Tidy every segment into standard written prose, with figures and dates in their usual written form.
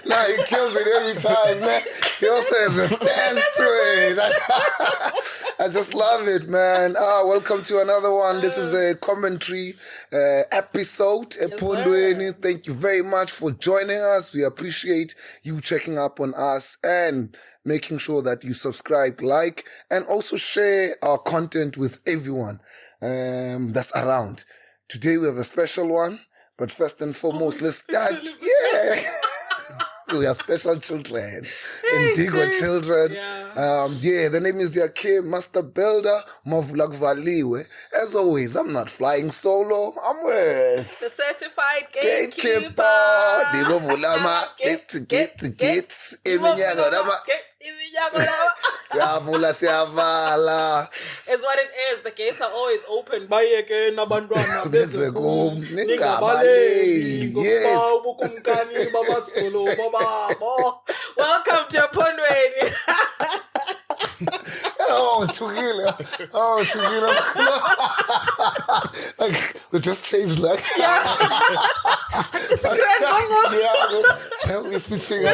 Nah, he kills it every time, man. He also has a stance to it. I just love it, man. Welcome to another one. This is a commentary episode. Ephondweni, thank you very much for joining us. We appreciate you checking up on us and making sure that you subscribe, like, and also share our content with everyone that's around. Today we have a special one, but first and foremost, let's start. Yeah. We are special children, indigo children. Yeah. The name is Yake, Master Builder, Mavulak Valiwe. As always, I'm not flying solo. I'm with the certified gatekeeper. Dibo Vulama, get. Siyavala. It's what it is. The gates are always open. Bayeke nabantwana bezeko ningabaleki. Yes. Welcome to Ephondweni. Like, we just changed like. We're sitting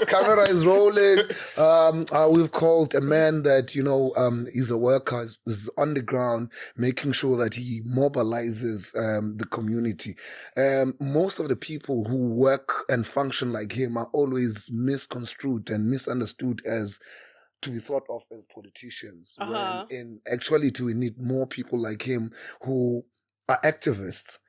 Camera is rolling. We've called a man that, he's a worker, is on the ground, making sure that he mobilizes the community. Most of the people who work and function like him are always misconstrued and misunderstood as to be thought of as politicians. When in actuality, we need more people like him who are activists.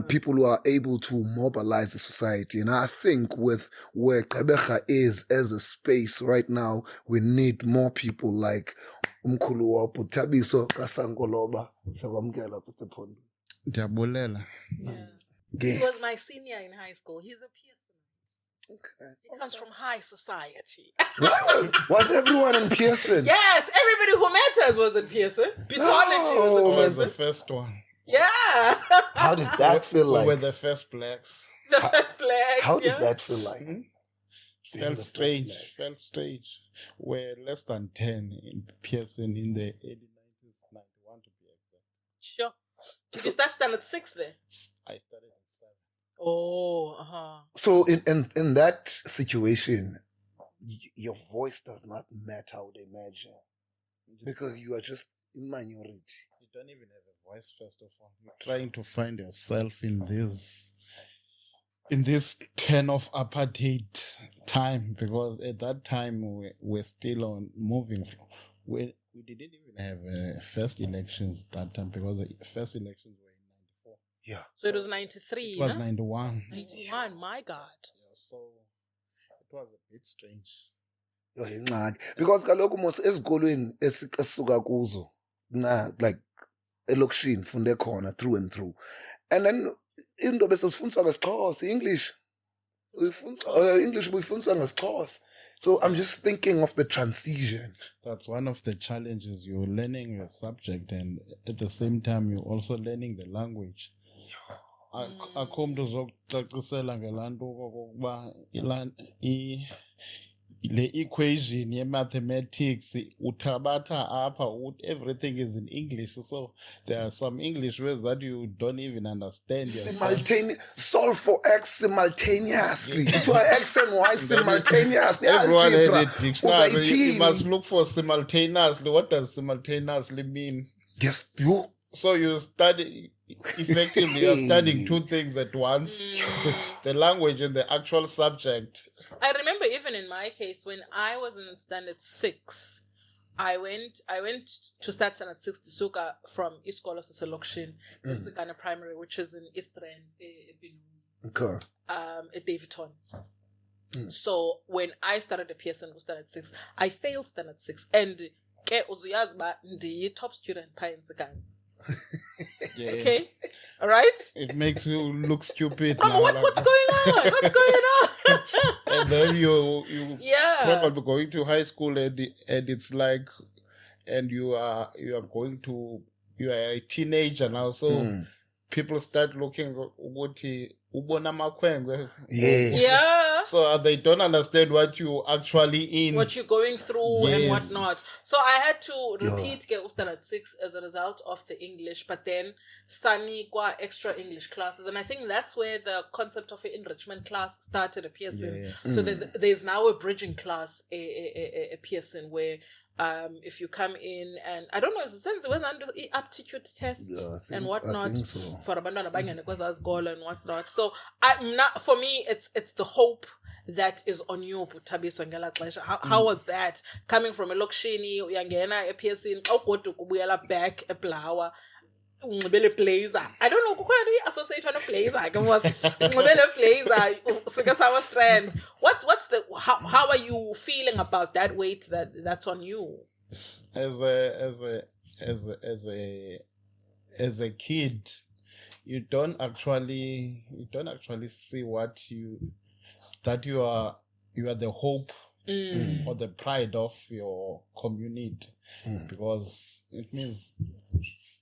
People who are able to mobilize the society. And I think with where Kabecha is as a space right now, we need more people like Umkulu Thabiso Sankoloba. He was my senior in high school. He's a Pierson. Okay. He comes from high society. Was everyone in Pierson? Yes, everybody who matters was in Pierson. Pathology was in Pierson. Was the first one. Yeah. How did that feel like? We were the first blacks. The first blacks. How did that feel like? Felt strange. We're less than 10 in Pierson in the early 90s, 91 to be exact. Sure. Did you start standard 6 there? I started at 7. Oh, So in that situation, your voice does not matter, I would imagine. Because you are just in minority. You don't even have a voice, first of all. You're trying to find yourself in this turn of apartheid time, because at that time we're still on moving. We didn't even have first elections that time, because the first elections were in 94. Yeah. So it was 93. It was 91. 91, my God. Yeah, so it was a bit strange. Because kaloku mos esikolweni esisuka kuzo na like elokishini funde khona through and through, and then into bese sifundiswa ngesixhosa, English buyifundiswa ngesixhosa. So I'm just thinking of the transition. That's one of the challenges. You're learning a subject, and at the same time you're also learning the language. Akho mntu uzokucacisela ngelanto kokuba le equation ye-mathematics uthabatha apha, everything is in English, so there are some English words that you don't even understand. Solve for X simultaneously. To X and Y simultaneously. Everyone has a dictionary. You must look for simultaneously. What does simultaneously mean? Yes, you. So you study, effectively, you're studying two things at once, the language and the actual subject. I remember even in my case, when I was in standard 6, I went to start standard 6 to Suka from Iskola Sosolokshin, in Sekana Primary, which is in East Rand, okay. At Davidton. So when I started the Pierson with standard 6, I failed standard 6. And ke uzuyazba ndi top student pa in Sekana. Yeah. Okay, all right. It makes you look stupid. What's going on? What's going on? And then you probably going to high school and it's like, and you are a teenager now, so people start looking ubona makhwenkwe. Yes. Yeah. So they don't understand what you actually in. What you're going through and Yes. whatnot. So I had to repeat get standard 6 as a result of the English, but then Sani qua extra English classes. And I think that's where the concept of an enrichment class started at Pierson. Yes. So there's now a bridging class at Pierson where if you come in and I don't know, is the sense it was under the aptitude test and whatnot I think so. for abantwana bangene kwezaa zikolo and whatnot. So for me it's the hope that is on you, Thabiso ngela xesha. How was that coming from a lokshini uyangena ePierson xa ugoduka kubuyela back eblawa unxibele blazer. I don't know kukhona associate on a blazer ke was unxibele blazer suka Sour Strand. What's the how are you feeling about that weight that's on you As a kid, you don't actually see that you are the hope or the pride of your community, because it means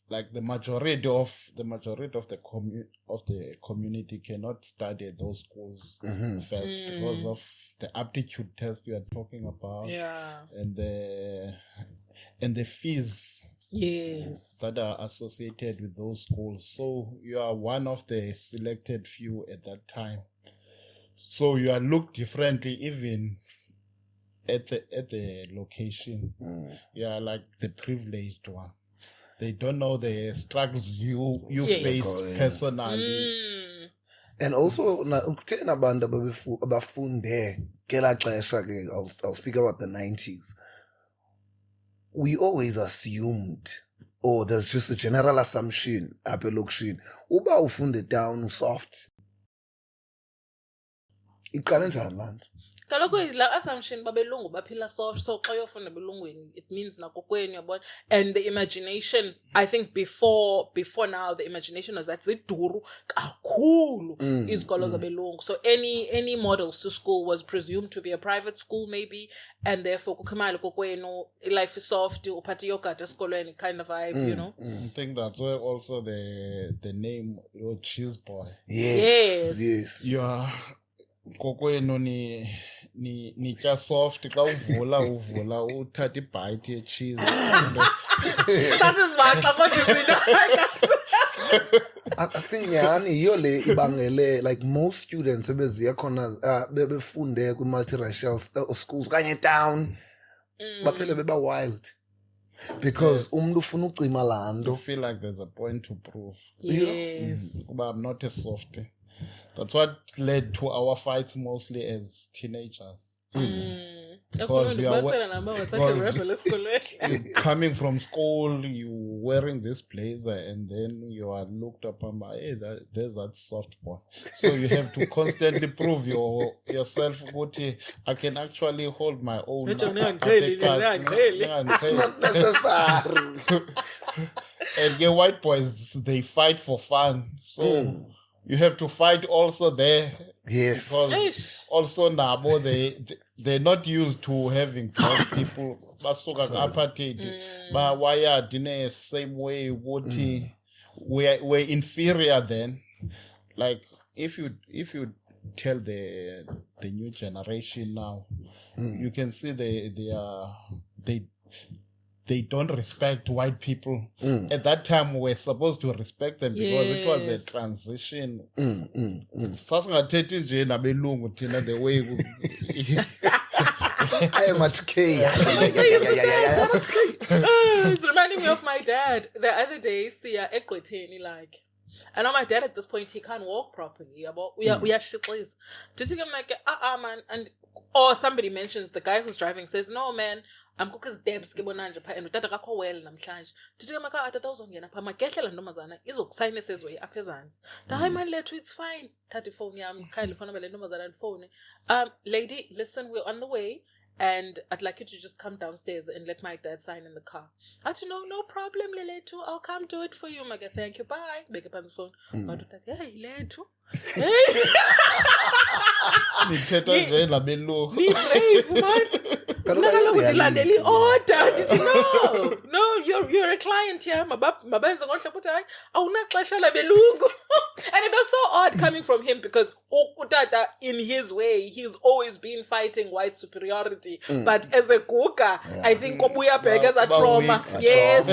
like the majority of the community cannot study at those schools first because of the aptitude test you are talking about, and the fees that are associated with those schools. So you are one of the selected few at that time. So you are looked differently even at the location. You are like the privileged one. They don't know the struggles you face personally. And also, ukuthena abantu abafunde ngela xesha ke, I'll speak about the 90s. We always assumed, or there's just a general assumption apha elokishini, uba ufunde down soft. Iqale njani laa nto? kaloku la assumption babelungu baphila soft, so xa uyofunda belungwini it means nakokweni yabona. And the imagination, I think before now the imagination was that ziduru kakhulu izikolo zabelungu. So any models to school was presumed to be a private school maybe, and therefore kukhimali kokwenu life is soft, uphatha yogurt esikolweni kind of vibe, you know. I think that's where also the name your cheese boy. Yes. You are kokwenu ni tya soft xa uvula uthatha ibite ye cheese. Sasizwaxa kodwa izinto. I think nyhani yiyo le ibangele like most students ebeziya khona befunde kwi multiracial schools kanye town baphele beba wild because umuntu ufuna ucima laa nto. You feel like there's a point to prove. Yes. But I'm not a softie. That's what led to our fights mostly as teenagers. Because we are coming from school, you wearing this blazer, and then you are looked upon by, hey, there's that soft boy. So you have to constantly prove yourself. I can actually hold my own. That's not necessary. And the white boys, they fight for fun. So you have to fight also there. Yes. Because also nabo they're not used to having black people. Basuka apartheid. But wired in the same way. We're inferior then. Like if you tell the new generation now, you can see they don't respect white people. At that time, we were supposed to respect them because it was the transition. Sasingathethi nje nabelungu thina the way I am at K. It's reminding me of my dad. The other day, siya eGqwetheni, like, I know my dad at this point, he can't walk properly. We are shitless. To think I'm like, man, or somebody mentions the guy who's driving says, no man, I'm cooking debs kibonanje pa and utata kakho well namhlanje. To think maka atata uzongena pa magehlela ntombazana izokusayina sezwe apha ezantsi. Hayi man lethu, it's fine. Thatha ifone yami, kindly phone le ntombazana and phone. Lady, listen, we're on the way. And I'd like you to just come downstairs and let my dad sign in the car. I said, no problem, Letu. I'll come do it for you. I'm like, thank you, bye. Make up on his phone. Hey, Letu. Hey. Be brave, man. No, you're a client here. Mabenza ngohle ukuthi hayi awunaxesha labelungu. it was so odd coming from him because Okutata, in his way, he's always been fighting white superiority. But as a Guga, I think Kobuya Peg has a trauma. Yes.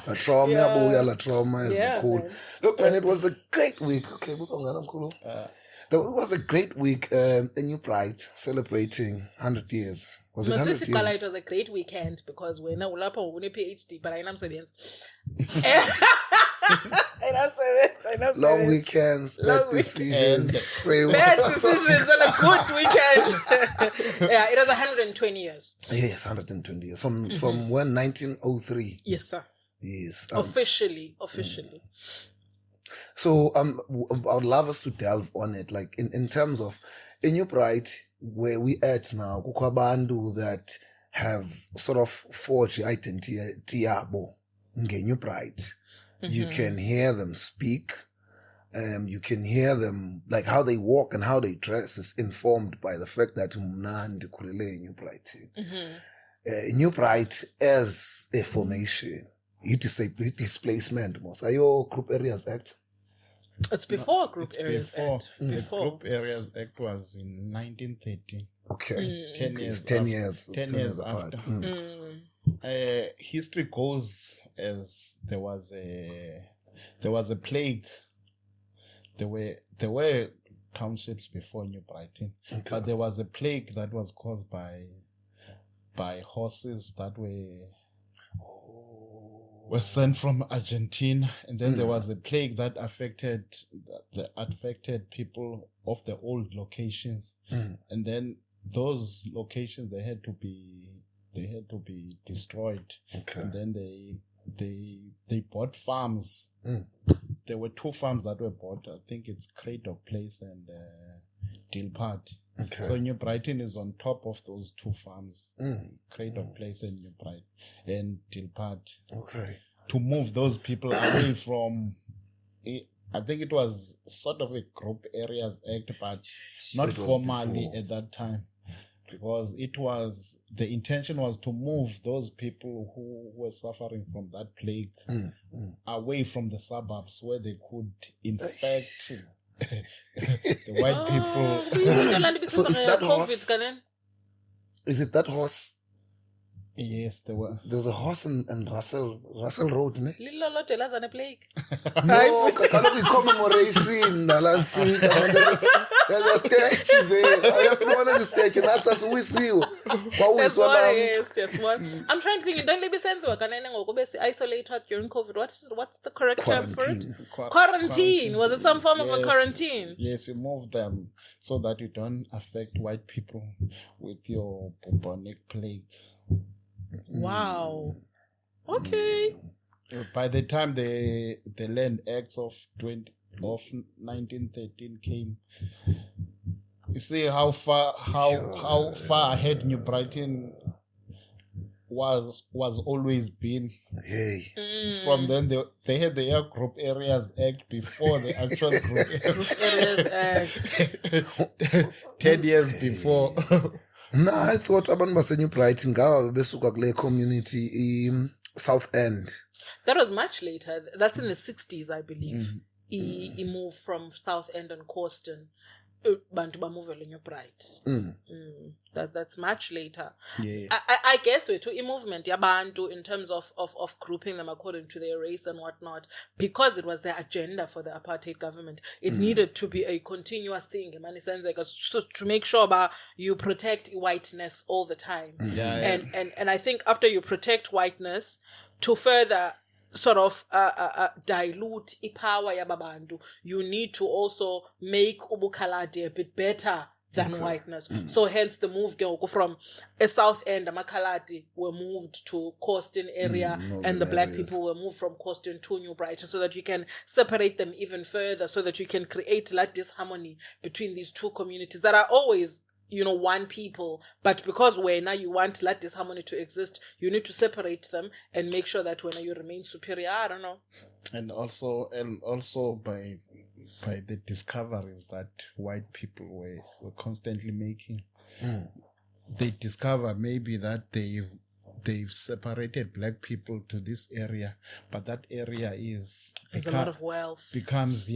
A trauma is cool. Man. Look, man, it was a great week. Okay, it was a great week in New Bright celebrating 100 years. Was it 100 years? It was a great weekend because we're now up on a PhD, but I know seven. Long weekends, bad decisions. Bad decisions and a good weekend. Yeah, it was 120 years. Yes, 120 years. From when? 1903. Yes, sir. Yes. Officially. So I would love us to delve on it, like in terms of in New Bright, where we at now, kukho abantu that have sort of forged identity yabo nge-New Bright. You can hear them speak. You can hear them, like how they walk and how they dress is informed by the fact that mna ndikhulele eNew Bright. New Bright as a formation, it is a displacement most. Are your Group Areas Act? It's before Group Areas Act. The Group Areas Act was in 1913. Okay. 10 years after. History goes as there was a plague. There were townships before New Brighton, but there was a plague that was caused by horses that were sent from Argentina, and then there was a plague that affected people of the old locations, and then those locations they had to be destroyed, and then they bought farms. There were 2 farms that were bought. I think it's Craddock Place and Dilpart. So New Brighton is on top of those 2 farms, Craddock Place and New Brighton and Dilpart. To move those people away from, I think it was sort of a Group Areas Act, but not formally at that time, because the intention was to move those people who were suffering from that plague away from the suburbs where they could infect the white people. So is that horse? Is it that horse? Yes, There's a horse in Russell Road, ne? Lilo lote laza ne plague. No, kaloku commemoration, Nalansi. There's a statue there. I just want the statue. That's us with you. Yes, one. I'm trying to think. Don't let me sense what kanene ngokubesi isolated during COVID. What's the correct term for it? Quarantine. Was it some form of a quarantine? Yes, you move them so that you don't affect white people with your bubonic plague. Wow. Okay. By the time the Land Acts of 1913 came, you see how far ahead New Brighton was always been. From then they had the Group Areas Act before the actual Group Areas Act. 10 years before. No, I thought abantu baseNew Brighton ngawa besuka kule community South End. That was much later. That's in the 60s, I believe. He moved from South End and Causton. Bantu bamuvele New Bright. That's much later. Yes. I guess we to a movement yabantu in terms of grouping them according to their race and whatnot, because it was their agenda for the apartheid government. It needed to be a continuous thing. So to make sure you protect whiteness all the time. And I think after you protect whiteness, to further sort of dilute power yababantu, you need to also make ubukhaladi a bit better than whiteness. So hence the move from a South End, Makhaladi were moved to Causton area, and the black people were moved from Causton to New Brighton, so that you can separate them even further, so that you can create like disharmony between these 2 communities that are always, one people, but because now you want like this harmony to exist, you need to separate them and make sure that when you remain superior. I don't know. And also by the discoveries that white people were constantly making, they discover maybe that they've separated black people to this area, but that area there's a lot of wealth. Becomes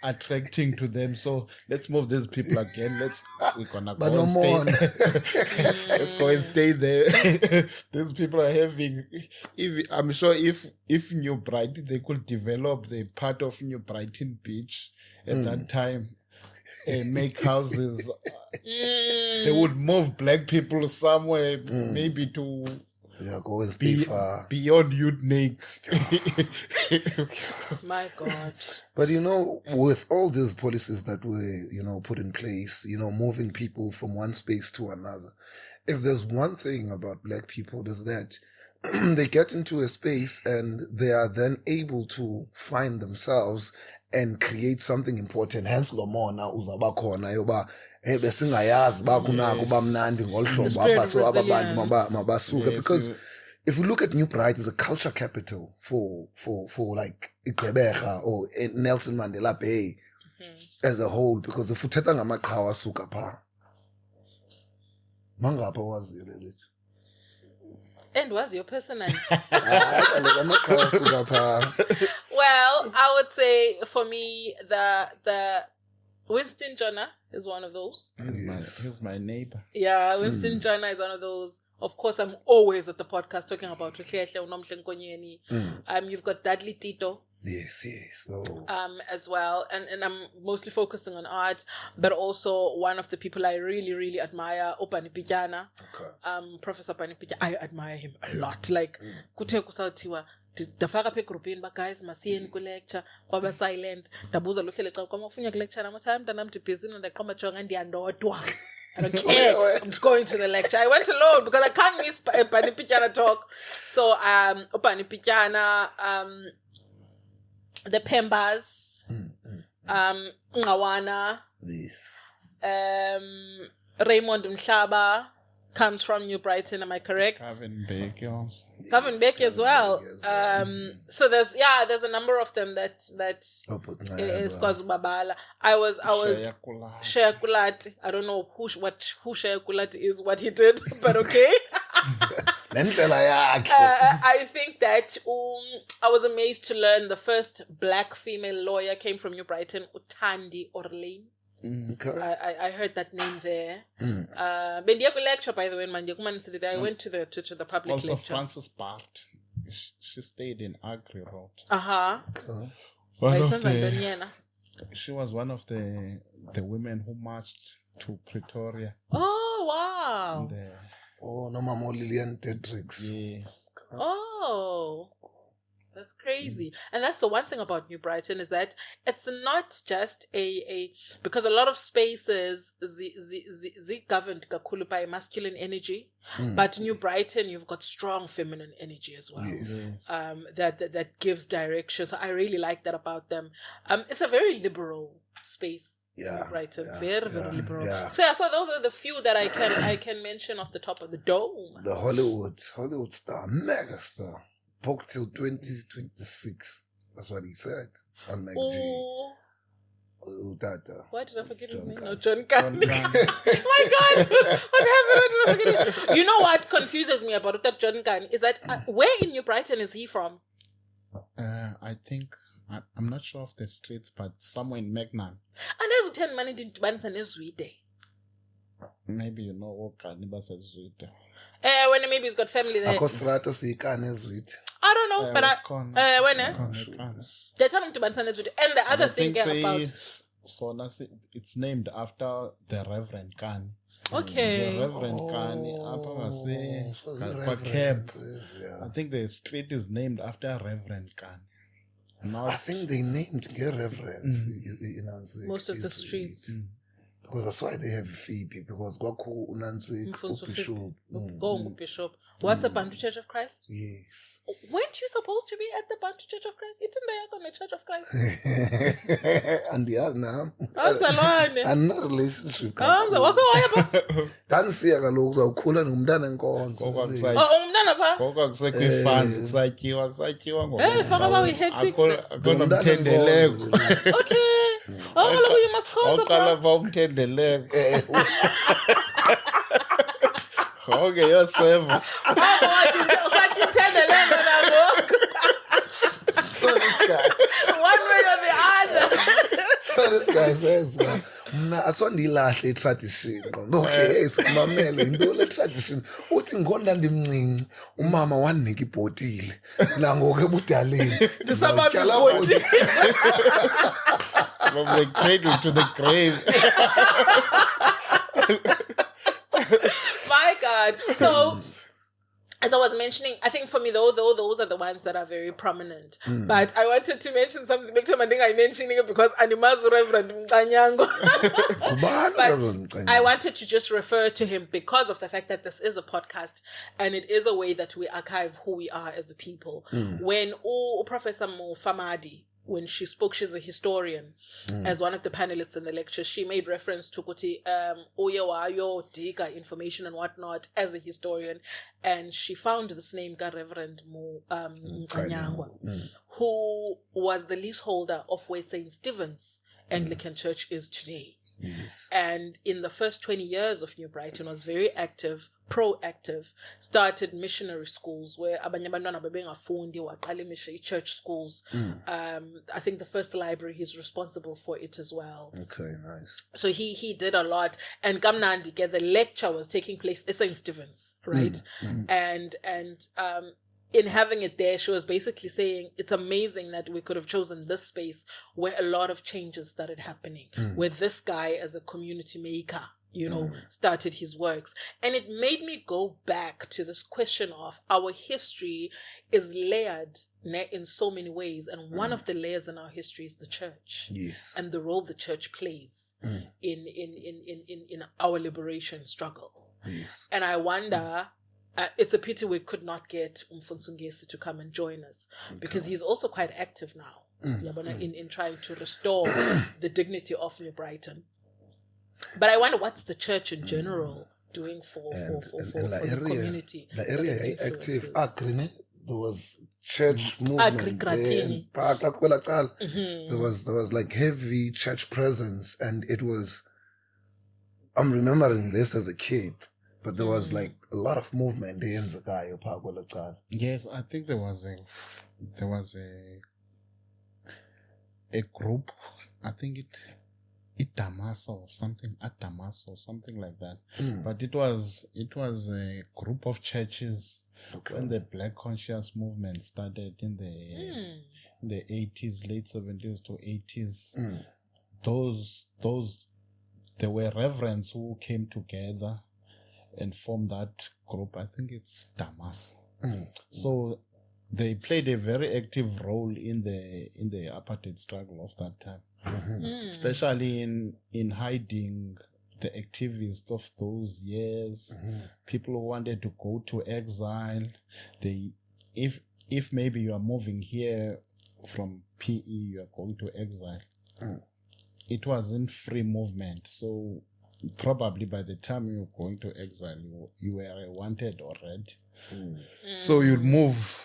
attracting to them. So let's move these people again. We're gonna go and stay. Let's go and stay there. These people are having. I'm sure if New Brighton, they could develop the part of New Brighton Beach at that time and make houses. They would move black people somewhere, maybe to. Yeah, go and stay far. Beyond Utnik. My God. But with all these policies that were, put in place, moving people from one space to another, if there's one thing about black people, is that they get into a space and they are then able to find themselves and create something important. Hence lomona uzaba khona yoba besingayazi bakunako bamnandi ngolhlobo apha so ababantu mabasuke, because if we look at New Brighton, it's a culture capital for like Igqeberha or Nelson Mandela Bay as a whole, because if uthetha ngamaqhawe asuka pha mangapha wazile. And was your personality? Well, I would say for me, the Winston Jona is one of those. He's my neighbor. Yeah, Winston Jona is one of those. Of course, I'm always at the podcast talking about you've got Dudley Tito. Yes. Oh. As well, and I'm mostly focusing on art, but also one of the people I really, really admire, Panipijana. Okay. Professor Panipijana. I admire him a lot. Like, kuthe kusawuthiwa dafaka phe groupini ba guys masiyeni ku lecture kwaba silent dabuza lo hlele xa kwama ufuna ku lecture namatime mntanam busy ndaqamba jonga ndiyandodwa. I don't care. I'm going to the lecture. I went alone because I can't miss Panipijana talk. So Panipijana, the Pembas, Ngawana, yes. Raymond Mhlaba comes from New Brighton, am I correct? Kevin Bakers. Kevin Baker as well. So there's a number of them that is KwaZulu-Babala. I was Shea Kulati. I don't know who Shea Kulati is, what he did, but okay. I think that I was amazed to learn the first black female lawyer came from New Brighton, Uthandi Orlean. Okay. I heard that name there. Bendiya lecture, by the way, I went to the public also lecture. Frances Bart. She stayed in Agri Road. Okay. She was one of the women who marched to Pretoria. Oh wow! No, Mama Lillian Tedricks. Yes. Oh, that's crazy. And that's the one thing about New Brighton, is that it's not just because a lot of spaces governed kakhulu by masculine energy, but New Brighton, you've got strong feminine energy as well. Yes. That gives direction. So I really like that about them. It's a very liberal space. Yeah, Brighton, very liberal. Yeah. So those are the few that I can mention off the top of the dome. The Hollywood star, mega star, booked till 2026. That's what he said on Meg G. Why did I forget his name? Kahn. No, John Kahn. Oh my God, what happened? Why did I forget it? You know what confuses me about that John Kahn is that where in New Brighton is he from? I think. I'm not sure of the streets, but somewhere in Megnan. And there's 10 money to Bansan is sweet. Maybe you know what Carnibas is sweet. When maybe he's got family there. Stratos is sweet. I don't know, but when they tell him to Bansan is sweet. And the other thing about it's named after the Reverend Khan. Okay. The Reverend Khan I think the street is named after Reverend Khan. I think they named Gay Reverends in most of the streets. Because that's why they have Phoebe, because Gwaku Unansi Bishop. What's the Bantu Church of Christ? Yes. Weren't you supposed to be at the Bantu Church of Christ? Isn't there on the Church of Christ? And the other now. And not relationship. That's okay. You must call the Okay, you're seven. So this guy. One way or the other. So this guy says, man, mna asondilahle tradition. Okay, simamele into le tradition. Uthi ngonda ndimncinci umama wandinika ibhotile. Nangoku ebudaleni. From the cradle to the grave. My God. So, as I was mentioning, I think for me, though, those are the ones that are very prominent. But I wanted to mention something. I think I mentioned it because Animazu Reverend Mkanyango. But I wanted to just refer to him because of the fact that this is a podcast and it is a way that we archive who we are as a people. When Professor Mo Famadi, when she spoke, she's a historian, as one of the panelists in the lecture, she made reference to Kuti Oyewayo, Diga, information and whatnot as a historian. And she found this name, Reverend Mkanyangwa, who was the leaseholder of where St. Stephen's Anglican Church is today. Yes. And in the first 20 years of New Brighton was very active, proactive, started missionary schools where abanye abantwana bebengafundi waqala church schools. I think the first library, he's responsible for it as well. Okay, nice. So he did a lot. And Kamnandi, the lecture was taking place at St. Stephen's, right? And in having it there, she was basically saying it's amazing that we could have chosen this space where a lot of changes started happening, where this guy as a community maker, started his works. And it made me go back to this question of our history is layered in so many ways. And one of the layers in our history is the church. Yes. And the role the church plays in our liberation struggle. Yes. And I wonder... it's a pity we could not get Mfonsungesi to come and join us because he's also quite active now in trying to restore the dignity of New Brighton. But I wonder what's the church in general doing for the community. The area active. There was church movement there. There was like heavy church presence, and it was. I'm remembering this as a kid. But there was like a lot of movement there in Zakayo Park. Yes, I think there was a group. I think it Damasa or something at Damasa or something like that. But it was a group of churches when the Black Conscious movement started in the 80s, late 70s to 80s. Those there were reverends who came together and formed that group. I think it's Damas. So they played a very active role in the apartheid struggle of that time, especially in hiding the activists of those years. People who wanted to go to exile. If maybe you are moving here from PE, you are going to exile. It wasn't free movement, so probably by the time you're going to exile, you were wanted already. So you'd move.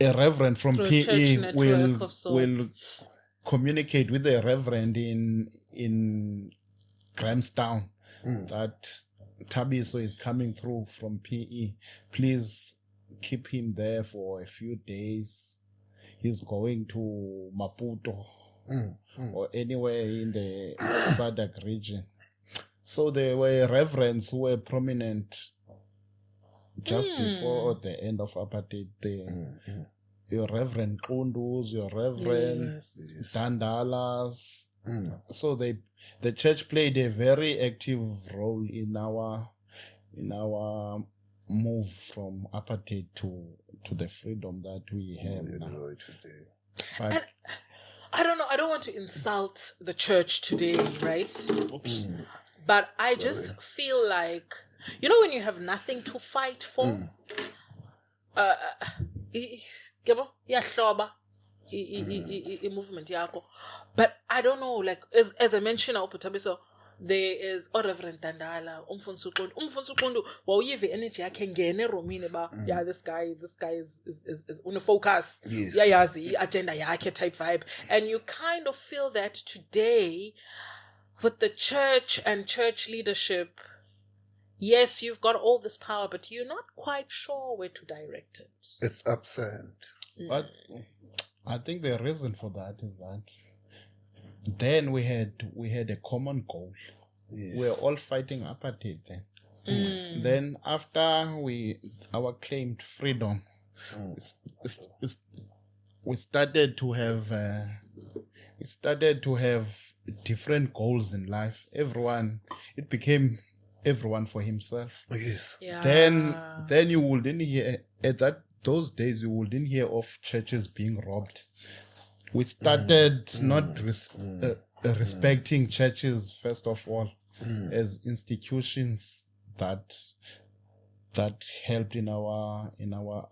A reverend from PE will communicate with a reverend in Grahamstown that Thabiso is coming through from PE. Please keep him there for a few days. He's going to Maputo or anywhere in the SADC region. So there were reverends who were prominent just before the end of apartheid. Your Reverend Kunduz, your Reverend Dandalas. So the church played a very active role in our move from apartheid to the freedom that we have now. But I don't know. I don't want to insult the church today, right? But I just feel like, when you have nothing to fight for, movement yako. But I don't know, like as I mentioned, Thabiso, there is Reverend Tandala, Umfonso Qundu, the energy I can get Romine about this guy is on a focus. Yes. Agenda yake type vibe. And you kind of feel that today with the church and church leadership, yes, you've got all this power, but you're not quite sure where to direct it. It's absent. But I think the reason for that is that then we had a common goal. Yes. We're all fighting apartheid then. Then after our claimed freedom, we started to have different goals in life. It became everyone for himself. Yes. Yeah. Then you wouldn't hear those days you wouldn't hear of churches being robbed. We started not respecting churches first of all as institutions that helped in our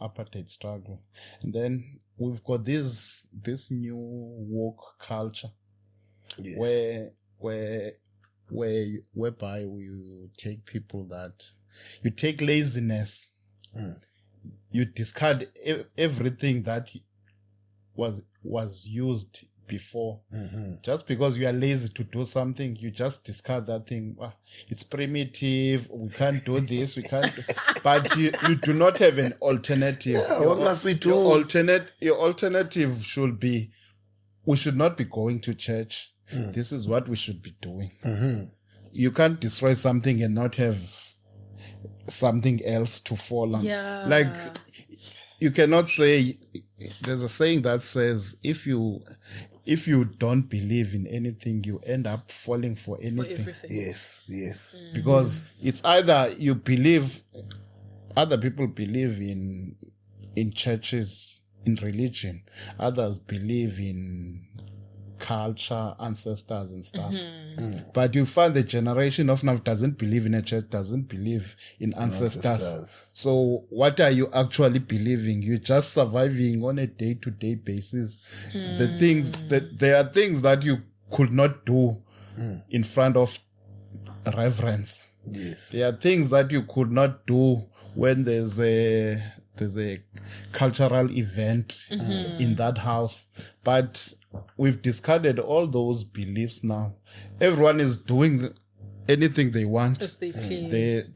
apartheid struggle. And then we've got this new woke culture. Yes. Whereby you take people you take laziness, you discard everything that was used before. Just because you are lazy to do something, you just discard that thing. It's primitive, we can't do this, we can't do. But you do not have an alternative. What must we do? Your alternative should be, we should not be going to church. This is what we should be doing. You can't destroy something and not have something else to fall on. Yeah. Like, you cannot say, there's a saying that says, if you don't believe in anything, you end up falling for anything. For everything. Yes. Because it's either you believe, other people believe in churches, in religion. Others believe in culture, ancestors and stuff. But you find the generation of now doesn't believe in a church, doesn't believe in ancestors. So what are you actually believing? You're just surviving on a day-to-day basis. There are things that you could not do in front of reverence. Yes. There are things that you could not do when there's a cultural event in that house. But we've discarded all those beliefs now. Everyone is doing anything they want. As they please.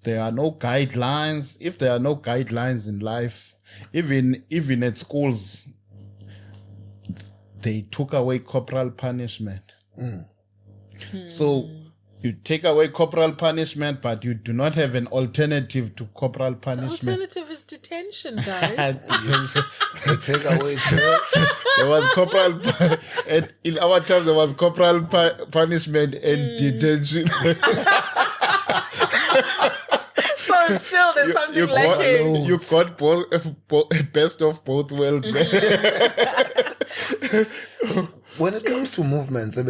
There are no guidelines. If there are no guidelines in life, even at schools, they took away corporal punishment. So you take away corporal punishment, but you do not have an alternative to corporal punishment. The alternative is detention, guys. They take away church. There was corporal, in our time there was corporal punishment and detention. So still there's something lacking. You got both, best of both worlds. When it comes to movements, I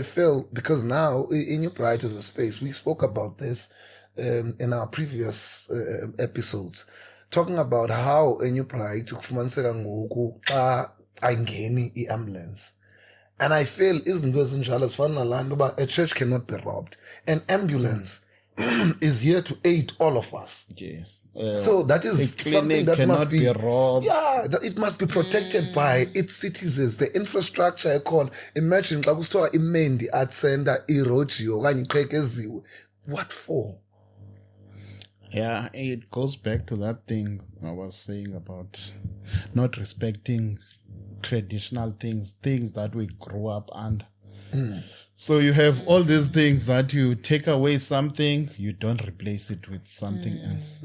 feel, because now in your Brighton as a space, we spoke about this in our previous episodes, talking about how in your Bright kufumaniseka ngoku xa ayingeni i-ambulance. And I feel izinto ezinjalo zifana nalaa nto a church cannot be robbed. An ambulance is here to aid all of us. Yes. So that is something that must be robbed. Yeah, it must be protected by its citizens. The infrastructure called. Imagine xa kusithiwa imendi atsenda irojio okanye iqhekeziwe. What for? Yeah, it goes back to that thing I was saying about not respecting traditional things that we grew up under. So you have all these things that you take away something, you don't replace it with something else.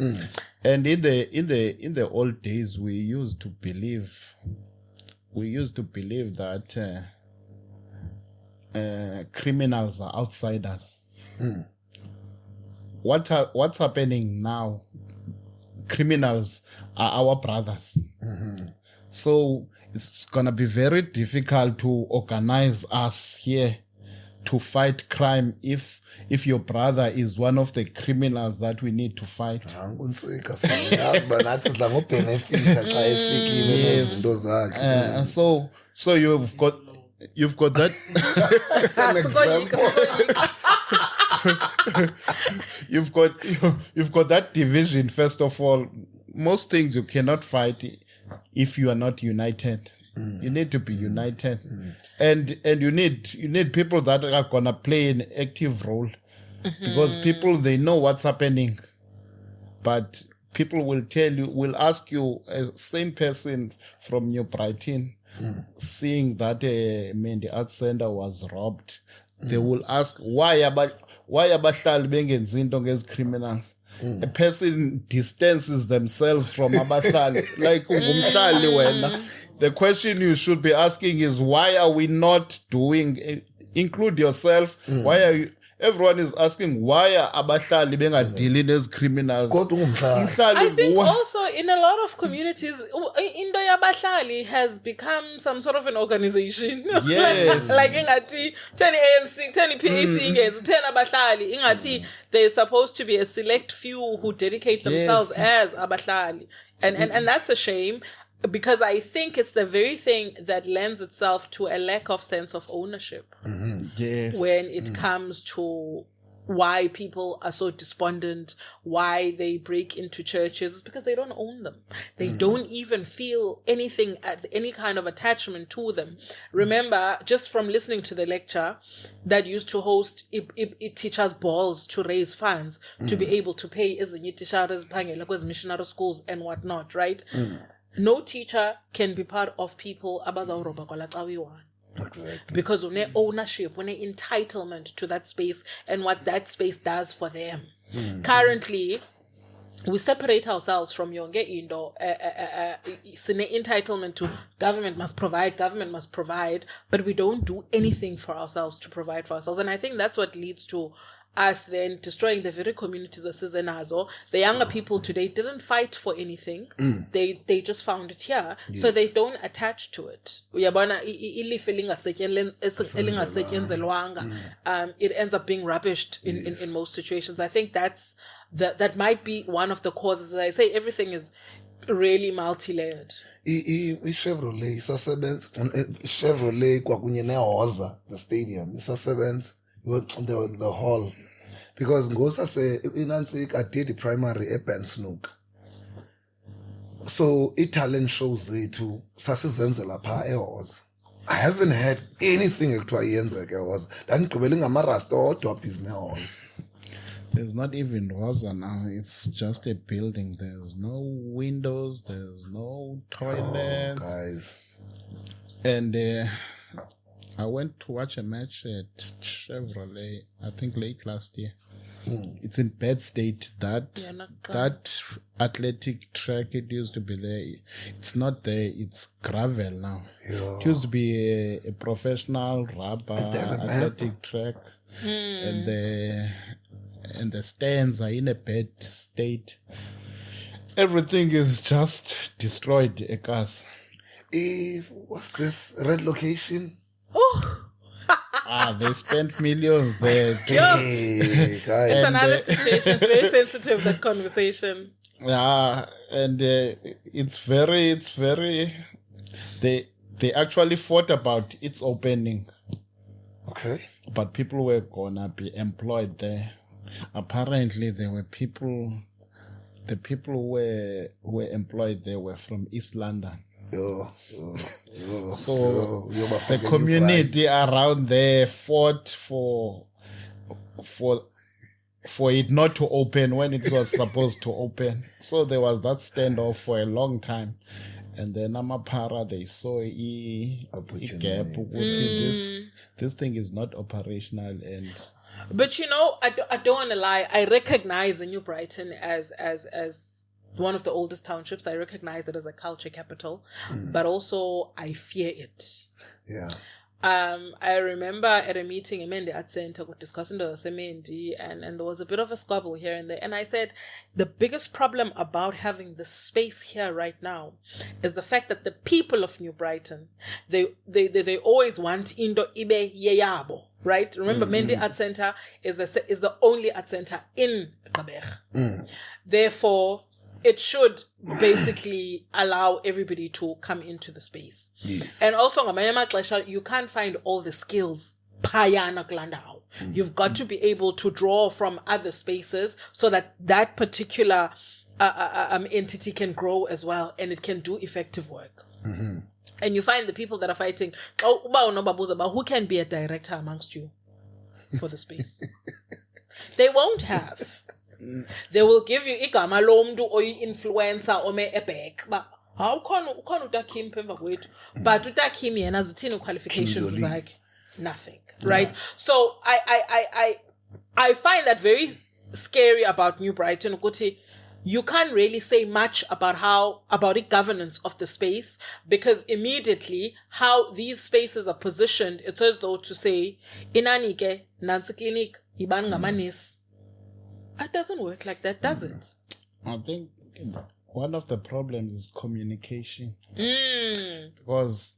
And in the old days, we used to believe that criminals are outsiders. What's happening now? Criminals are our brothers. So it's gonna be very difficult to organize us here to fight crime if your brother is one of the criminals that we need to fight. So you've got that. You've got that division. First of all, most things you cannot fight if you are not united. You need to be united, and you need people that are gonna play an active role because people, they know what's happening, but people will ask you, same person from New Brighton, seeing that the Arts Center was robbed, they will ask, why abahlali bengenzi into ngezi-criminals? A person distances themselves from abahlali, like ungumhlali wena. The question you should be asking is, why are we not doing, include yourself, why are you, everyone is asking, why are abahlali bengadealing as criminals? I think also in a lot of communities, Indo Yabahlali has become some sort of an organization. Yes. Like ingati 10 ANC, 10 PAC, 10 Abahlali. Ingati there's supposed to be a select few who dedicate themselves as Abahlali. And that's a shame. Because I think it's the very thing that lends itself to a lack of sense of ownership. Yes. When it comes to why people are so despondent, why they break into churches, it's because they don't own them. They don't even feel anything, any kind of attachment to them. Remember, just from listening to the lecture that used to host teachers' balls to raise funds to be able to pay teachers, missionary schools and whatnot, right? No teacher can be part of people abazawuroba kwalaqawiwana. Exactly. Because une ownership, une entitlement to that space and what that space does for them. Currently, we separate ourselves from yonke into sine entitlement to government must provide, but we don't do anything for ourselves to provide for ourselves. And I think that's what leads to us then destroying the very communities as Nazo. The younger people today didn't fight for anything. They just found it here. Yes. So they don't attach to it. It ends up being rubbished in most situations. I think that might be one of the causes. As I say, everything is really multi-layered. Chevrolet kwakunye nehoza, the stadium, the hall. Because Ngosa say Inansik I did the primary at Snook. So talent shows they too. Sasizenzela pa ehoz. I haven't had anything ekuthiwa yenzeke ehoz. Ndandigqibelinga amarasta odwa business. There's not even Rosa now. It's just a building. There's no windows. There's no toilets. Guys. And I went to watch a match at Chevrolet, I think late last year. It's in bad state. That athletic track, it used to be there. It's not there. It's gravel now. It used to be a professional rubber athletic track. And the stands are in a bad state. Everything is just destroyed, Ekas. What's this? Red location? Oh! They spent millions there. Hey, guys. It's another situation. It's very sensitive, that conversation. Yeah, and it's very. They actually fought about its opening. Okay. But people were gonna be employed there. Apparently, there were people. The people who were employed there were from East London. So the community around there fought for it not to open when it was supposed to open. So there was that standoff for a long time. And then Amapara, they saw a gap. This thing is not operational. But I don't want to lie. I recognize New Brighton as one of the oldest townships. I recognize it as a culture capital, but also I fear it. Yeah. I remember at a meeting in the Arts Center discussing the Semendi, and there was a bit of a squabble here and there. And I said, the biggest problem about having the space here right now is the fact that the people of New Brighton, they always want Indo Ibe Yeyabo, right? Remember, Mendi Arts Center is the only art center in Gqeberha. Therefore, it should basically allow everybody to come into the space. Yes. And also, you can't find all the skills. You've got to be able to draw from other spaces so that particular entity can grow as well, and it can do effective work. And you find the people that are fighting, who can be a director amongst you for the space? They won't have. They will give you igama lomntu or influencer or me ebek. But how can utakim pemva kwethu? But utakim yena zithini qualifications zakhe? Nothing. Right? So I find that very scary about New Brighton. Ukuthi, you can't really say much about the governance of the space, because immediately how these spaces are positioned, it's as though to say, inanike, nansi clinic, iban ngamanis. It doesn't work like that, does it? I think one of the problems is communication. Because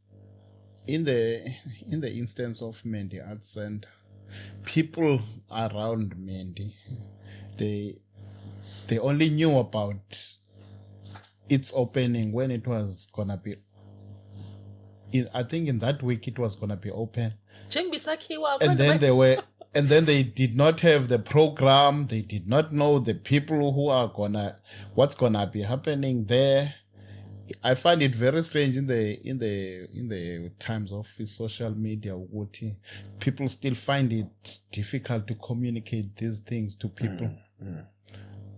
in the instance of Mendi Art Center, people around Mendi, they only knew about its opening when it was gonna be. I think in that week it was gonna be open, and then they did not have the program. They did not know the people who are what's gonna be happening there. I find it very strange in the times of social media. People still find it difficult to communicate these things to people.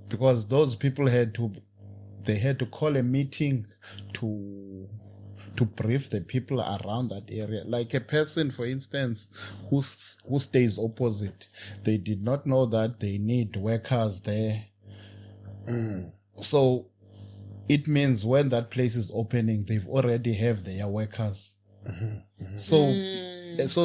Because those people had to call a meeting to brief the people around that area. Like a person, for instance, who stays opposite, they did not know that they need workers there. So it means when that place is opening, they've already have their workers. So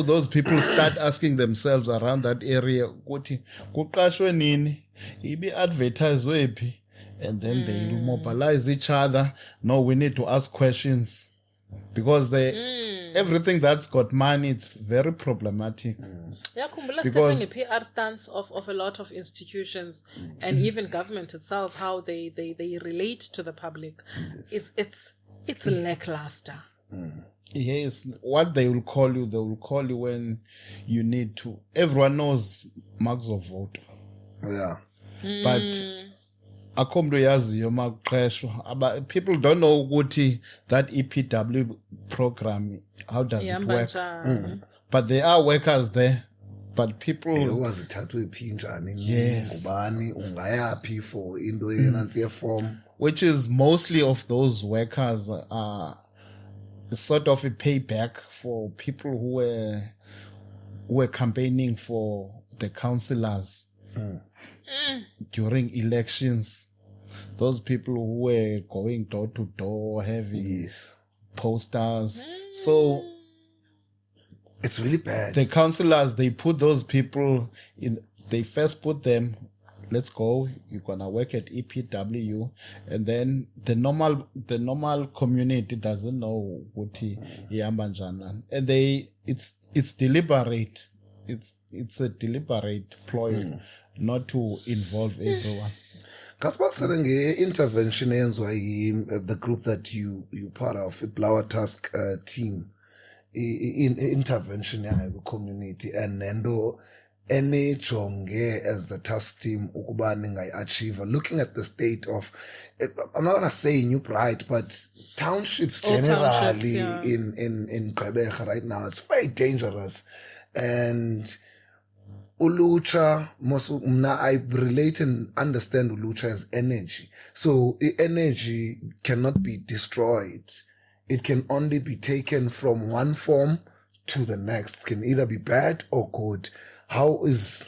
those people start asking themselves around that area, kuqashwe nini? Ibi advertise wepi? And then they will mobilize each other. No, we need to ask questions, because everything that's got money, it's very problematic. Because the PR stance of a lot of institutions and even government itself, how they relate to the public, it's lackluster. Yes, what they will call you when you need to. Everyone knows marks of vote. Yeah. But people don't know ukuthi that EPW program, how does it work? But there are workers there. But people, yes, which is mostly of those workers are sort of a payback for people who were campaigning for the councillors during elections. Those people who were going door to door, having posters. So it's really bad. The councillors, they put those people in. They first put them, let's go, you're gonna work at EPW, and then the normal community doesn't know what Yambanjana. And it's deliberate. It's a deliberate ploy not to involve everyone. Kaspa Sarenge intervention the group that you part of, a blawa task team in intervention in the community, and nendo any chonge as the task team ukubaning I achieve, looking at the state of, I'm not gonna say New Bright, but townships generally in Quebec right now, it's very dangerous. And ulucha, I relate and understand ulucha as energy. So energy cannot be destroyed. It can only be taken from one form to the next. It can either be bad or good. How is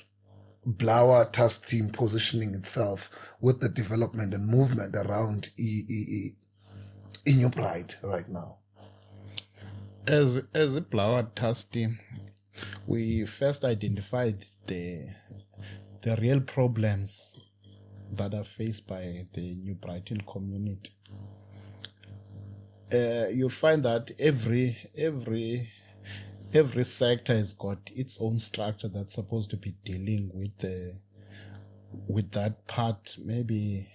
Blawa Task Team positioning itself with the development and movement around in your pride right now? As a Blawa Task Team, we first identified the real problems that are faced by the New Brighton community. You'll find that every sector has got its own structure that's supposed to be dealing with that part. Maybe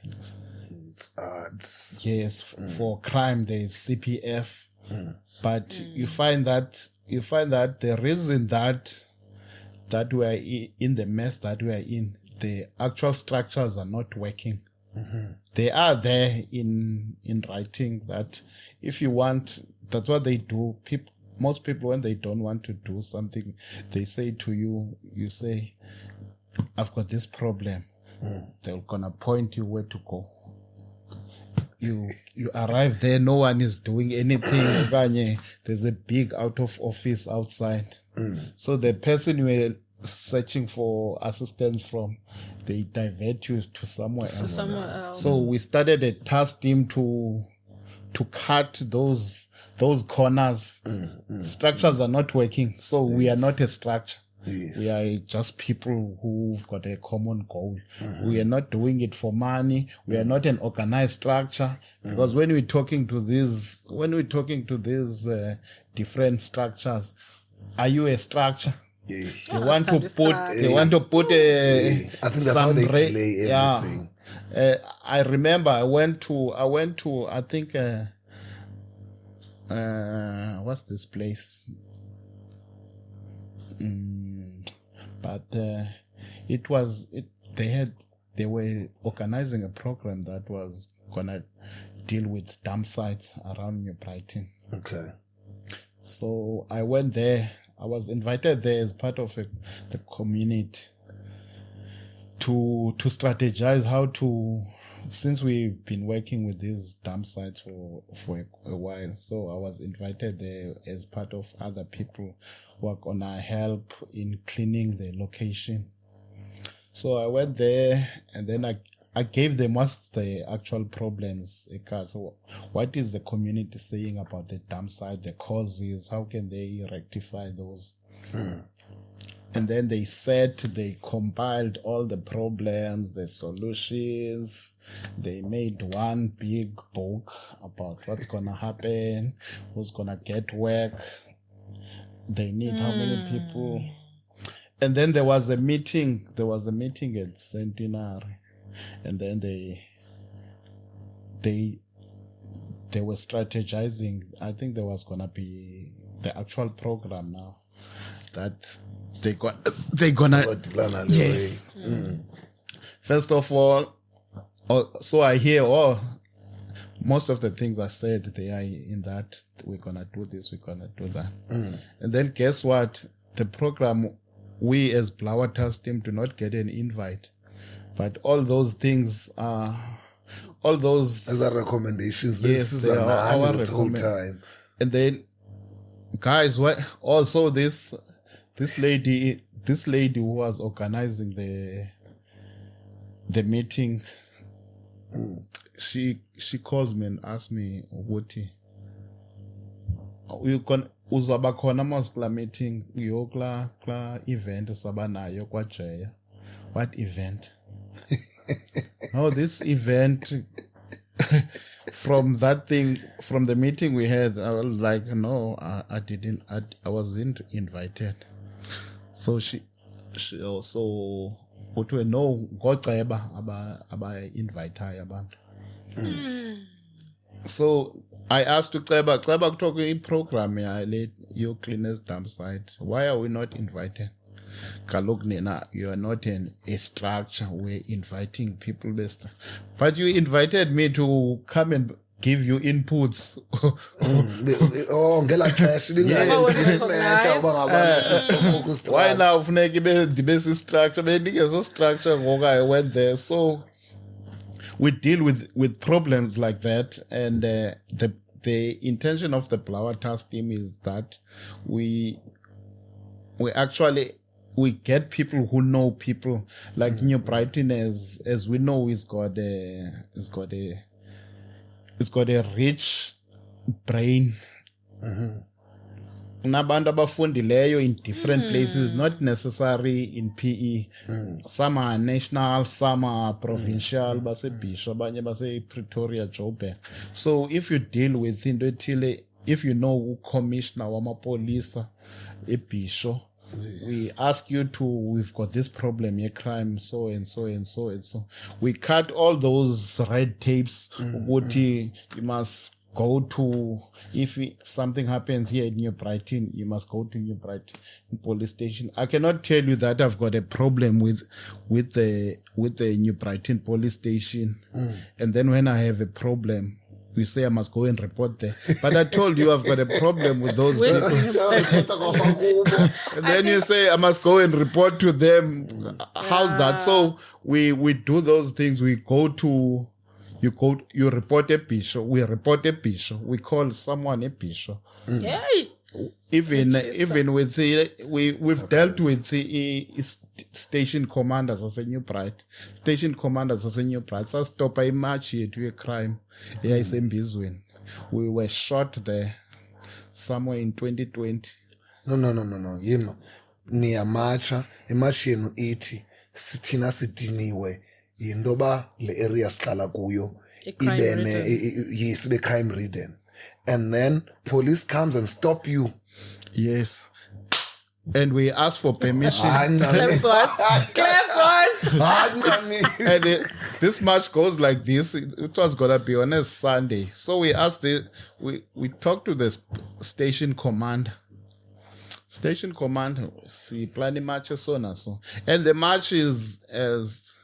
for crime there is CPF, but you find that the reason that we are in the mess that we are in, the actual structures are not working. They are there in writing that if you want, that's what they do. Most people, when they don't want to do something, they say to you, you say, I've got this problem. They're gonna point you where to go. You arrive there, no one is doing anything. There's a big out of office outside. So the person you were searching for assistance from, they divert you to somewhere else. So we started a task team to cut those corners. Structures are not working, so we are not a structure. Yes. We are just people who've got a common goal. We are not doing it for money. We are not an organized structure. Because when we're talking to these different structures, are you a structure? Yeah. They want to put a. I think that's how they delay everything. I remember I went to I think what's this place? But they were organizing a program that was gonna deal with dump sites around New Brighton. Okay. So I went there. I was invited there as part of the community to strategize how to, since we've been working with these dump sites for a while. So I was invited there as part of other people who are gonna help in cleaning the location. So I went there and then I gave them what's the actual problems. So what is the community saying about the dump site, the causes, how can they rectify those? And then they compiled all the problems, the solutions. They made one big book about what's going to happen, who's going to get work. They need how many people. And then there was a meeting at Centenary. And then they were strategizing. I think there was going to be the actual program now that they're gonna yes. First of all, so I hear most of the things I said they are in that we're gonna do this, we're gonna do that, and then guess what? The program, we as Blawa task team do not get an invite, but all those things are as are recommendations. Yes, this are our this whole time. And then, guys, what? Also, this lady who was organizing the meeting, she calls me and asks me, "Wuti, uzaba khona masikla meeting uyokla event sabanayo kwa Jaya." What event? No, this event from the meeting we had, I was like, no, I wasn't invited. So she also kuthiwe no ngoceba aba invite abantu. So I asked Ceba kuthiwa program le your cleaners dump site, why are we not invited? Kaloku nina, you are not a structure. We're inviting people best, but you invited me to come and give you inputs. Why now the structure I went there. So we deal with problems like that, and the intention of the Blawa task team is that we get people who know people, like New Brighton, as we know, it's got a rich brain. Nabantu abafundileyo in different places, not necessarily in PE. Some are national, some are provincial, base Bishop, abanye base Pretoria, Joburg. So if you deal with into ethile, if you know commissioner wamapolisa eBisho, we ask you we've got this problem, a crime, so and so and so and so. We cut all those red tapes. You must go to, if something happens here in New Brighton, you must go to New Brighton police station. I cannot tell you that I've got a problem with the New Brighton police station. And then when I have a problem, we say I must go and report there. But I told you I've got a problem with those people. And then you say I must go and report to them. How's that? So we do those things. We go to, you report a bishop. We report a bishop. We call someone a bishop. Yay! Even with we've dealt with the station commanders of New Bright. Station commanders of New Bright. So stop a match here to a crime. Here is Mbizweni. We were shot there somewhere in 2020. No. Yimo. Ni amacha. Imachi yenu iti. Sitina sitiniwe. Yindoba le area sihlala kuyo. Yes, the crime ridden. And then police comes and stop you. Yes. And we ask for permission. Claps once. And this march goes like this. It was gonna be on a Sunday. So we asked we talked to the station command. Station command, see planning marches so and so. And the march is as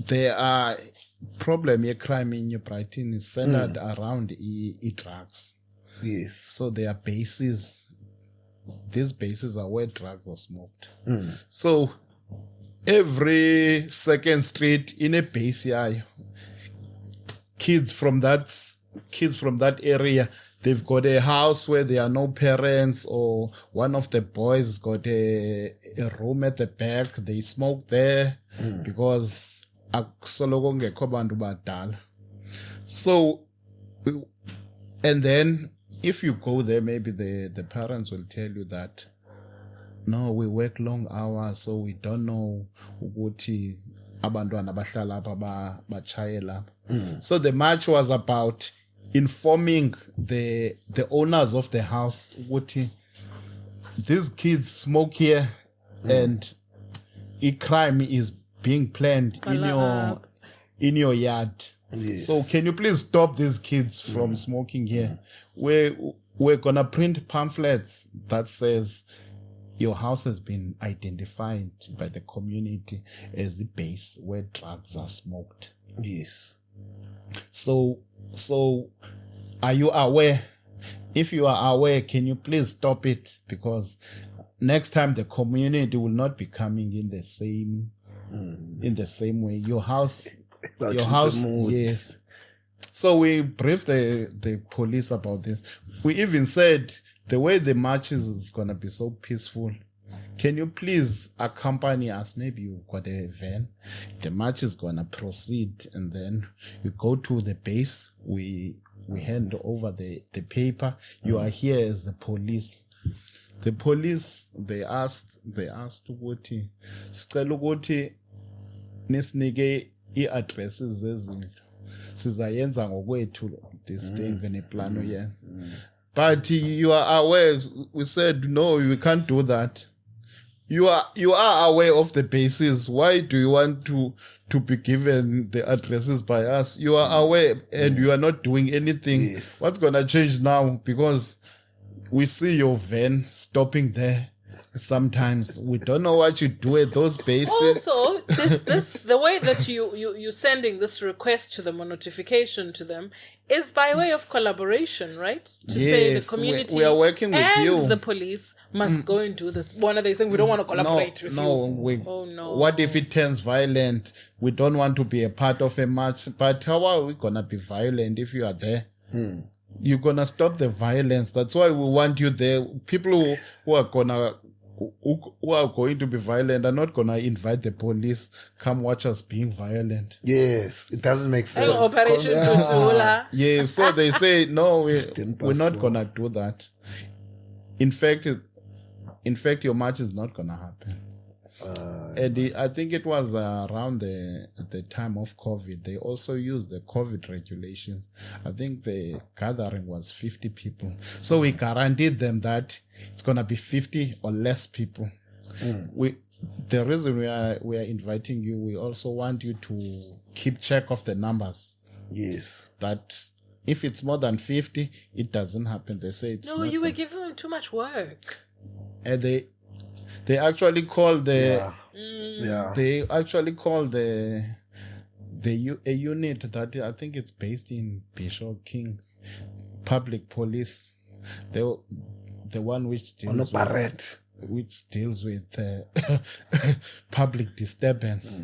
there are problem a crime in Brighton is centered around drugs. Yes. So there are bases. These bases are where drugs are smoked. So every second street in a base here, kids from that area, they've got a house where there are no parents, or one of the boys got a room at the back. They smoke there because so, and then if you go there, maybe the parents will tell you that, no, we work long hours, so we don't know ukuthi abantwana bahlala apha bachayela. So the march was about informing the owners of the house ukuthi these kids smoke here and a crime is being planned in your yard. Yes. So can you please stop these kids from smoking here? We're gonna print pamphlets that says your house has been identified by the community as the base where drugs are smoked. Yes. So are you aware? If you are aware, can you please stop it? Because next time the community will not be coming in the same way. Your house, yes. So we briefed the police about this. We even said the way the marches is gonna be so peaceful. Can you please accompany us? Maybe you've got a van. The march is gonna proceed, and then you go to the base. We hand over the paper. You are here as the police. The police, they asked ukuthi sicela ukuthi nisinike i-addresses zezindlu sizayenza ngokwethu this thing ngeplano yeah. But you are aware, we said no, we can't do that. You are aware of the bases. Why do you want to be given the addresses by us? You are aware and you are not doing anything. Yes. What's gonna change now? Because we see your van stopping there. Sometimes we don't know what you do at those bases. Also, this the way that you sending this request to them or notification to them is by way of collaboration, right? To say the community we are working with and you. The police must go and do this. One of they saying we don't want to collaborate with you. Oh no. What if it turns violent? We don't want to be a part of a march. But how are we gonna be violent if you are there? You're gonna stop the violence. That's why we want you there. People who are going to be violent are not gonna invite the police. Come watch us being violent. Yes, it doesn't make sense. Operation Tutula. Yeah, so they say no, we're not gonna do that. In fact, your march is not gonna happen. And I think it was around the time of COVID. They also used the COVID regulations. I think the gathering was 50 people. So we guaranteed them that it's gonna be 50 or less people. The reason we are inviting you, we also want you to keep check of the numbers. Yes. That if it's more than 50, it doesn't happen. They say it's no. You were giving them too much work. And they actually called the. Yeah. They actually called the a unit that I think it's based in Bishop King, public police. The one which deals with public disturbance.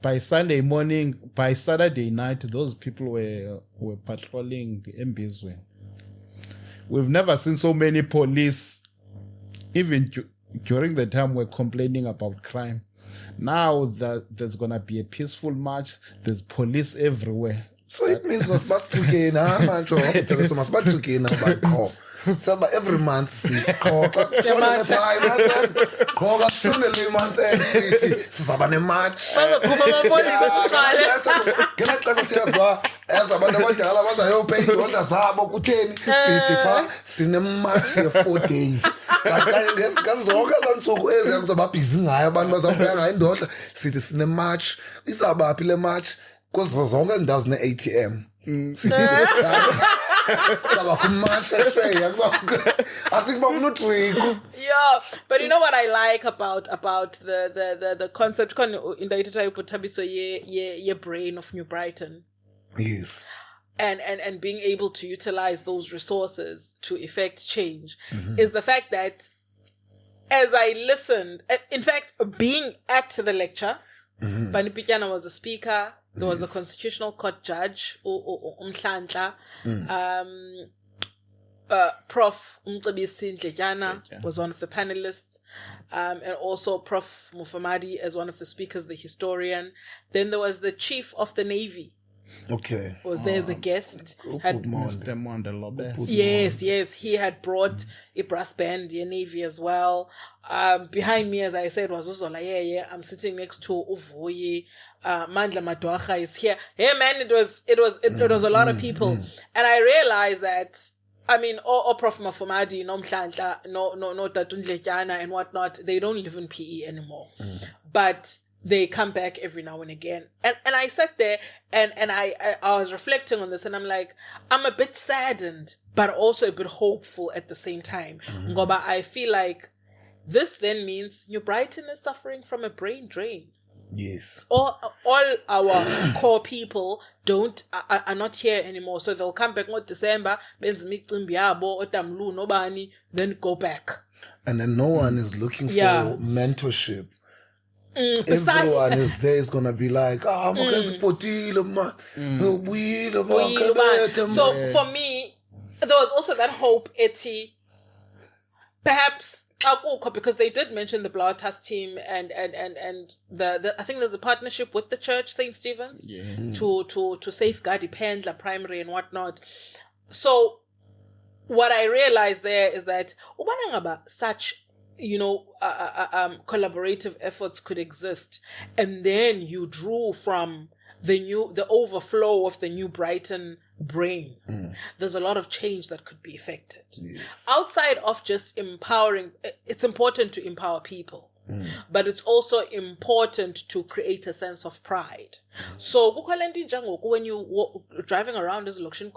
By Saturday night, those people were patrolling Mbizwe. We've never seen so many police, even during the time we're complaining about crime. Now that there's gonna be a peaceful march, there's police everywhere. So it means must so every month ATM. I think I'm not real. Yeah, but you know what I like about the concept in the Thabiso ye brain of New Brighton. Yes. And being able to utilize those resources to effect change is the fact that as I listened, in fact, being at the lecture, Bani Pityana was a speaker. There was a constitutional court judge, Umhlanhla. Prof. Thabiso Sankoloba was one of the panelists, and also Prof. Mufamadi as one of the speakers, the historian. Then there was the Chief of the Navy. Okay. Was there as a guest. Yes, he had brought a brass band, the Navy as well. Behind me, as I said, was also like, I'm sitting next to Uvoye. Mandla Madwacha is here. Hey man, it was a lot of people. And I realized that, I mean, all Prof. Mafumadi, no Mhlanhla, no Tatundletyana and whatnot, they don't live in PE anymore. But they come back every now and again. And I sat there and I was reflecting on this and I'm like, I'm a bit saddened, but also a bit hopeful at the same time. Ngoba I feel like this then means New Brighton is suffering from a brain drain. Yes. All our core people are not here anymore. So they'll come back in December, then go back. And then no one is looking for mentorship. Everyone is there is gonna be like, I'm against Potilo, man. So for me, there was also that hope, Eti. Perhaps because they did mention the Blawa Task team and the I think there's a partnership with the church, St. Stephen's, to safeguard Iphendla primary and whatnot. So what I realized there is that such collaborative efforts could exist, and then you drew from the overflow of the New Brighton brain. There's a lot of change that could be effected. Yes. Outside of just empowering, it's important to empower people, but it's also important to create a sense of pride. So when you driving around as location,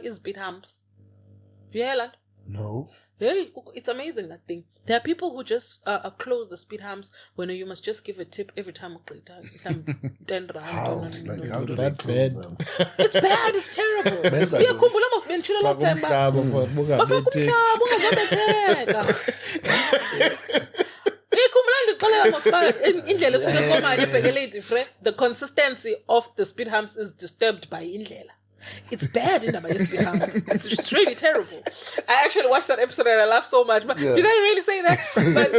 is beat humps. You hear that? No. Hey, it's amazing, that thing. There are people who just close the speed humps when you must just give a tip every time. Some 10 rand. How? How do that they close bad? them? It's bad. It's terrible. Last time. The consistency of the speed humps is disturbed by Indlela. It's bad in It's just really terrible. I actually watched that episode and I laughed so much. But did I really say that? But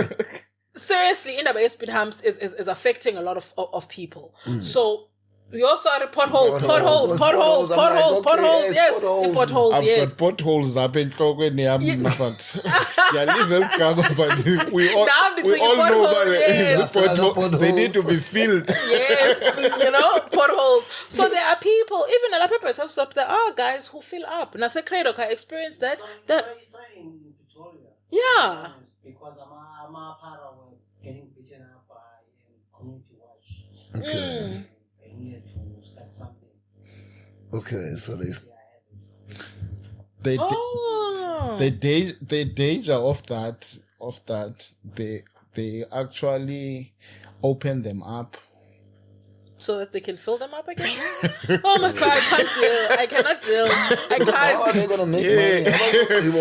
seriously, Indaba speed humps is affecting a lot of people. So we also had potholes. Yes, potholes. I've Yes. got potholes up in Togwene, but we all know that they need to be filled. Yes, potholes. So there are people, even a lot of people stop. There are guys who fill up. And I say, Credo, I experienced that. Yeah. Because I'm a part of getting beaten up by community watch. Okay. They needed to start something. Okay, so the danger of that they actually open them up So that they can fill them up again? Oh my God, I can't deal. I cannot deal. I How are can't. they gonna make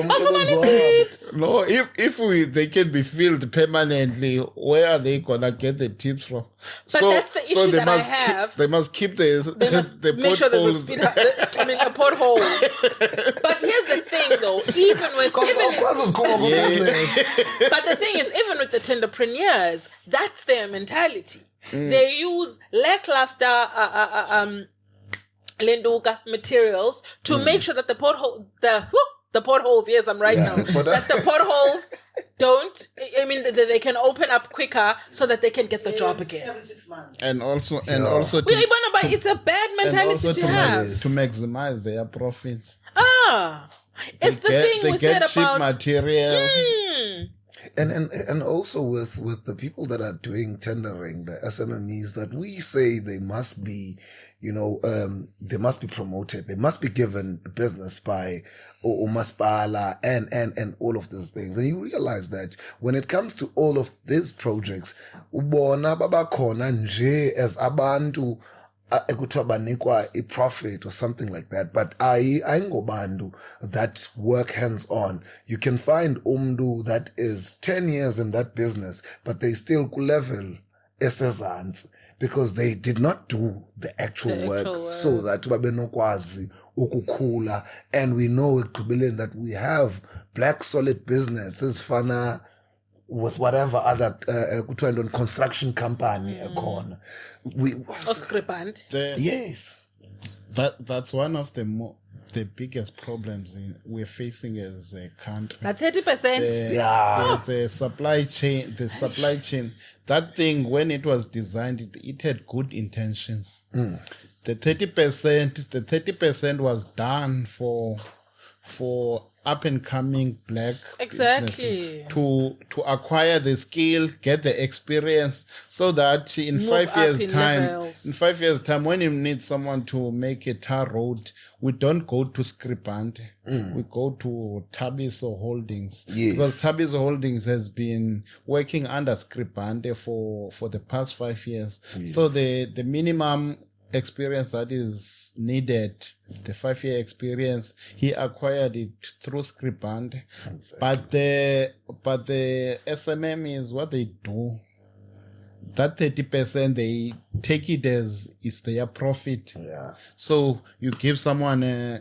money? No, if they can be filled permanently, where are they gonna get the tips from? But that's the issue that I have. They must keep the They must the make sure there's a potholes. speed, a pothole. But here's the thing, though. But the thing is, even with the tenderpreneurs, that's their mentality. They use lackluster lenduka materials to make sure that the potholes, yes, I'm right now, that the potholes don't, they can open up quicker so that they can get the job again. Every 6 months. And also It's a bad mentality to have. to maximize their profits. It's the thing They we get said cheap about material. And also with the people that are doing tendering, the SMMEs, that we say they must be, they must be promoted. They must be given business by Umaspala and all of those things. And you realize that when it comes to all of these projects, ubona babakhona nje as abantu ekuthiwa banikwa a profit or something like that, but ayingobantu that work hands on. You can find umntu that is 10 years in that business, but they still level esezantsi because they did not do the actual work so that babenokwazi ukukhula. And we know that we have black solid businesses fana with whatever other construction company corner. Yes. That's one of the biggest problems we're facing as a country. That 30%. The supply chain. That thing, when it was designed, it had good intentions. The 30% was done for up and coming black businesses to acquire the skill, get the experience, so that in 5 years' time, when you need someone to make a tar road, we don't go to Skripante, we go to Thabiso Holdings. Yes. Because Thabiso Holdings has been working under Skripante for the past 5 years. Yes. So the minimum experience that is needed, the 5-year experience, he acquired it through Skripante. Exactly. But the SMM is what they do. That 30% they take it as is their profit. Yeah. So you give someone a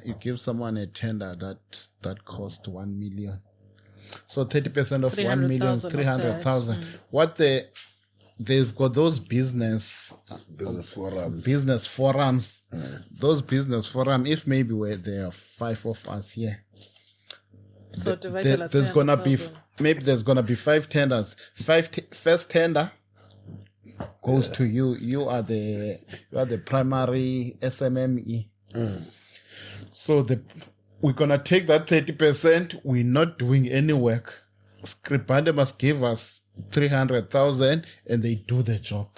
tender that cost 1 million. So 30% of 1 million, 300,000. They've got those business forums. Those business forums, if maybe there are 5 of us here, so there's gonna be 5 tenders. First tender goes to you. You are the primary SMME. So we're gonna take that 30%. We're not doing any work. Skripante must give us 300,000 and they do the job.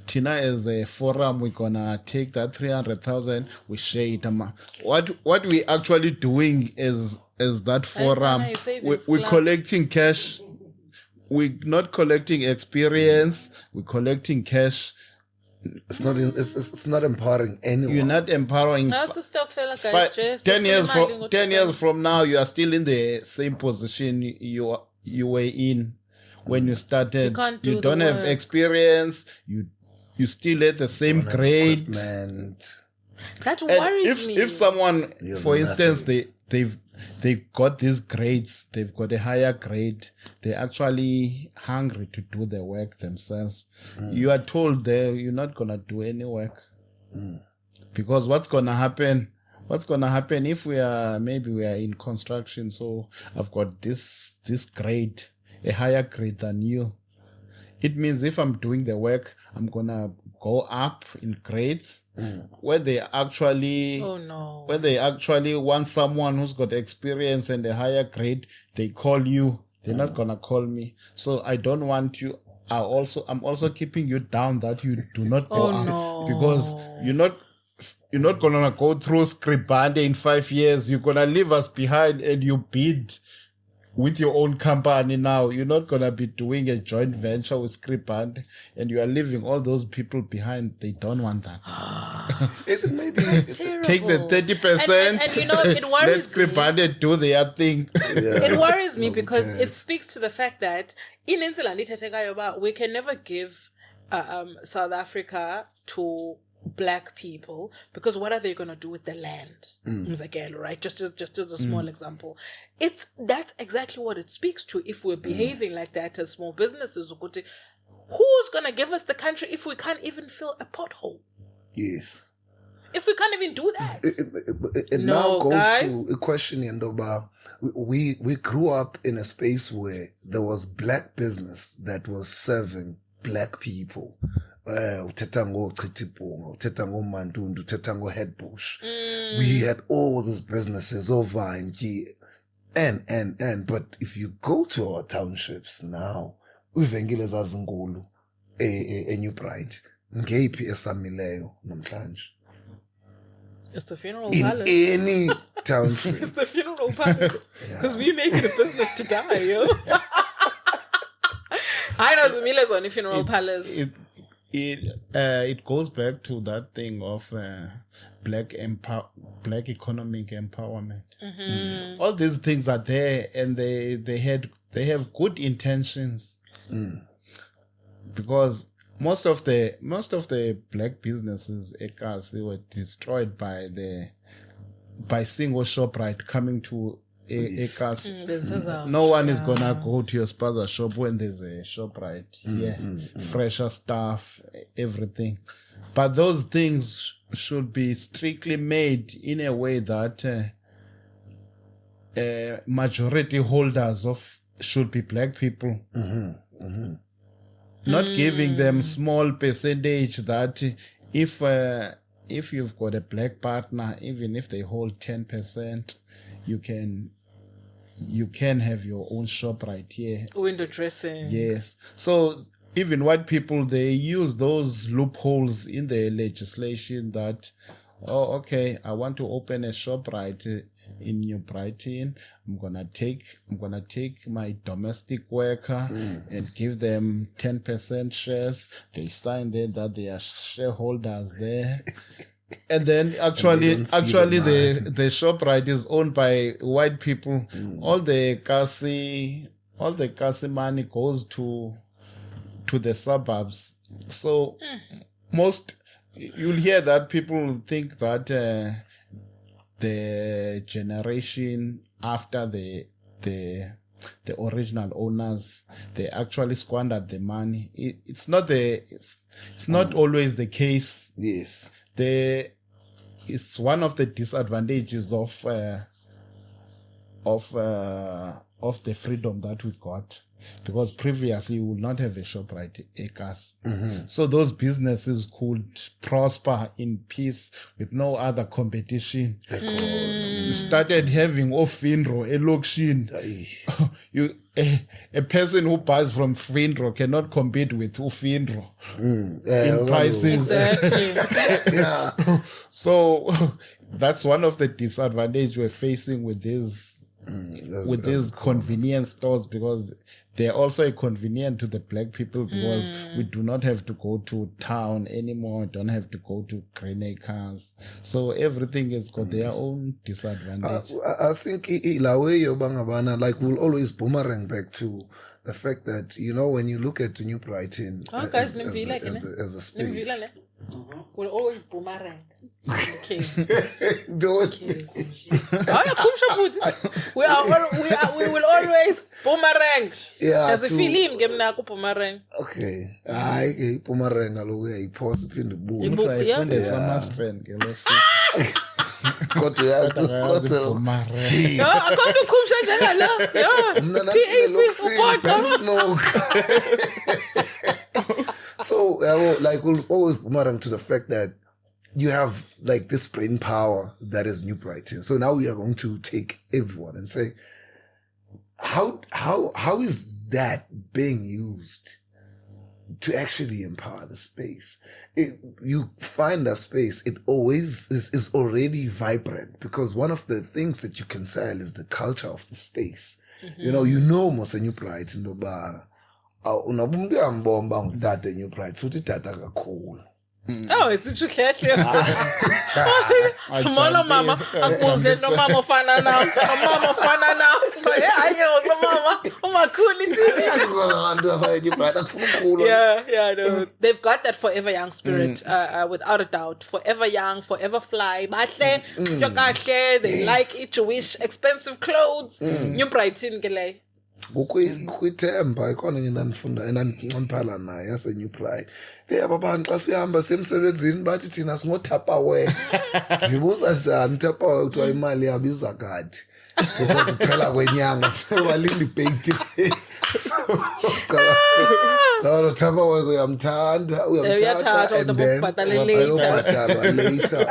Tina as a forum, we're gonna take that 300,000, we share it. What we actually doing is that forum, we're collecting cash. We're not collecting experience, we're collecting cash. It's not empowering anyone. You're not empowering. 10 years from now, you are still in the same position you were in when you started. You don't have experience. You still at the same grade. That worries me. If someone, for instance, they've got these grades, they've got a higher grade, they're actually hungry to do the work themselves. You are told you're not gonna do any work. Because what's gonna happen if we are in construction, so I've got this grade, a higher grade than you. It means if I'm doing the work, I'm gonna go up in grades where they actually want someone who's got experience and a higher grade. They call you. They're not gonna call me. So I don't want you. I'm also keeping you down that you do not go up because you're not gonna go through Skripante in 5 years. You're gonna leave us behind and you bid with your own company now. You're not going to be doing a joint venture with Scriband, and you are leaving all those people behind. They don't want that. Is it maybe Take the 30%. And you know, it Let worries me. Scriband do their thing. It worries me because it speaks to the fact that in Insuland, we can never give South Africa to black people, because what are they going to do with the land? Right? Just as a small example. That's exactly what it speaks to. If we're behaving like that as small businesses, who's going to give us the country if we can't even fill a pothole? Yes. If we can't even do that. It No, now goes guys. to a question, Yendoba. We grew up in a space where there was black business that was serving black people. Tetango Chitipongo, Tetango Mandundu, Tetango Headbush. We had all these businesses over in and but if you go to our townships now, Uvengile Zazungulu, a New Bright, Ngaphi esamileyo namhlanje. It's the funeral In palace. any township. It's the funeral palace. Because we make it a business to die, yo. I know Zimile's on the funeral palace. It goes back to that thing of black economic empowerment. All these things are there, and they have good intentions, because most of the black businesses were destroyed by single ShopRite coming to acres. No one is gonna go to your spaza shop when there's a ShopRite. Fresher stuff, everything. But those things should be strictly made in a way that majority holders of should be black people. Not giving them small percentage that if you've got a black partner, even if they hold 10%, you can have your own shop right here. Window dressing. Yes. So even white people, they use those loopholes in the legislation that, oh, okay, I want to open a shop right in New Brighton. I'm gonna take my domestic worker and give them 10% shares. They sign there that they are shareholders there. And then actually the shop right is owned by white people. All the kasi money goes to the suburbs. So you'll hear that people think that the generation after the original owners, they actually squandered the money. It's not always the case. Yes. It's one of the disadvantages of the freedom that we got, because previously you would not have a ShopRite acres. So those businesses could prosper in peace with no other competition. You started having Finro, a Lokshin. A person who buys from Finro cannot compete with Finro in prices. Exactly. So that's one of the disadvantages we're facing with these convenience stores, because they're also a convenient to the black people, because we do not have to go to town anymore, don't have to go to Green Acres. So everything has got their own disadvantage. I think like we'll always boomerang back to the fact that, when you look at New Brighton as a space. We'll always boomerang. Okay. Don't. We will always boomerang. Yeah. As a film game na boomerang. Okay. Hayi boomerang aloku uyayiphosa iphinde ibuye. Ifunde sama-strand ke lo sisi. Kodwa Boomerang. Akhona ukhumsha njengala. mna nathi smoke. So, like, we'll always boomerang to the fact that you have, like, this brain power that is New Brighton. So now we are going to take everyone and say, how is that being used to actually empower the space. You find a space, it always is already vibrant, because one of the things that you can sell is the culture of the space. You know Mosenyu Brighton Doba. Unabumbi ambomba ngutata New Brighton, suthi tata kakhulu. Oh, it's interesting. Molo mama, akuze no mama fana now. Mama fana now. I no. They've got that forever young spirit, without a doubt. Forever young, forever fly. They like it, Jewish, expensive clothes. New Brighton gele. Kuithemba ikhona nginanifunda enaniphala naye yaseNew Brighton. Abantu xa sihamba semsebenzini bathi thina singoThapperware. Ndibuza njani Tupperware kuthiwa imali yabiza kade. Because phela kwenyanga balindi paint. So Tupperware uyamthanda and then later.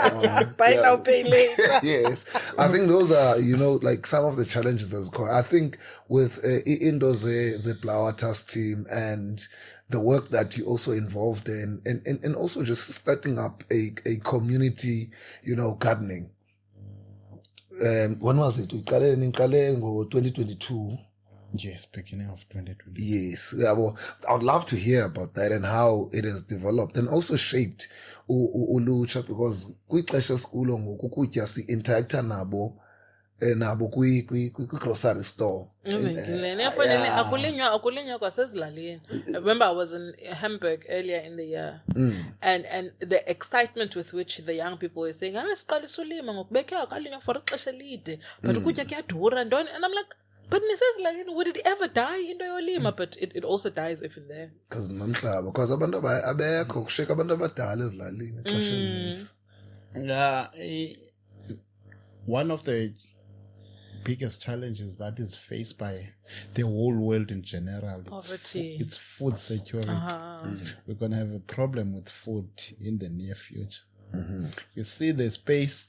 Buy now, pay later. Yes, I think those are, like some of the challenges as well. I think with Indo's the blawa task team and the work that you also involved in, and also just starting up a community, gardening. When was it? We started in 2022. Yes, beginning of 2020. Yes. Yeah, well, I would love to hear about that and how it has developed and also shaped ulutsha, because kwixesha school ngokukutya si interacta nabo grocery store. I remember I was in Hamburg earlier in the year, and the excitement with which the young people were saying, but I'm like, but would it ever die in Yolima? But it also dies if it's there. Because abantu abekho kusheka abantu abadala ezilalini ixesha elininzi. Yeah, one of the biggest challenges that is faced by the whole world in general, it's food security. We're going to have a problem with food in the near future. You see the space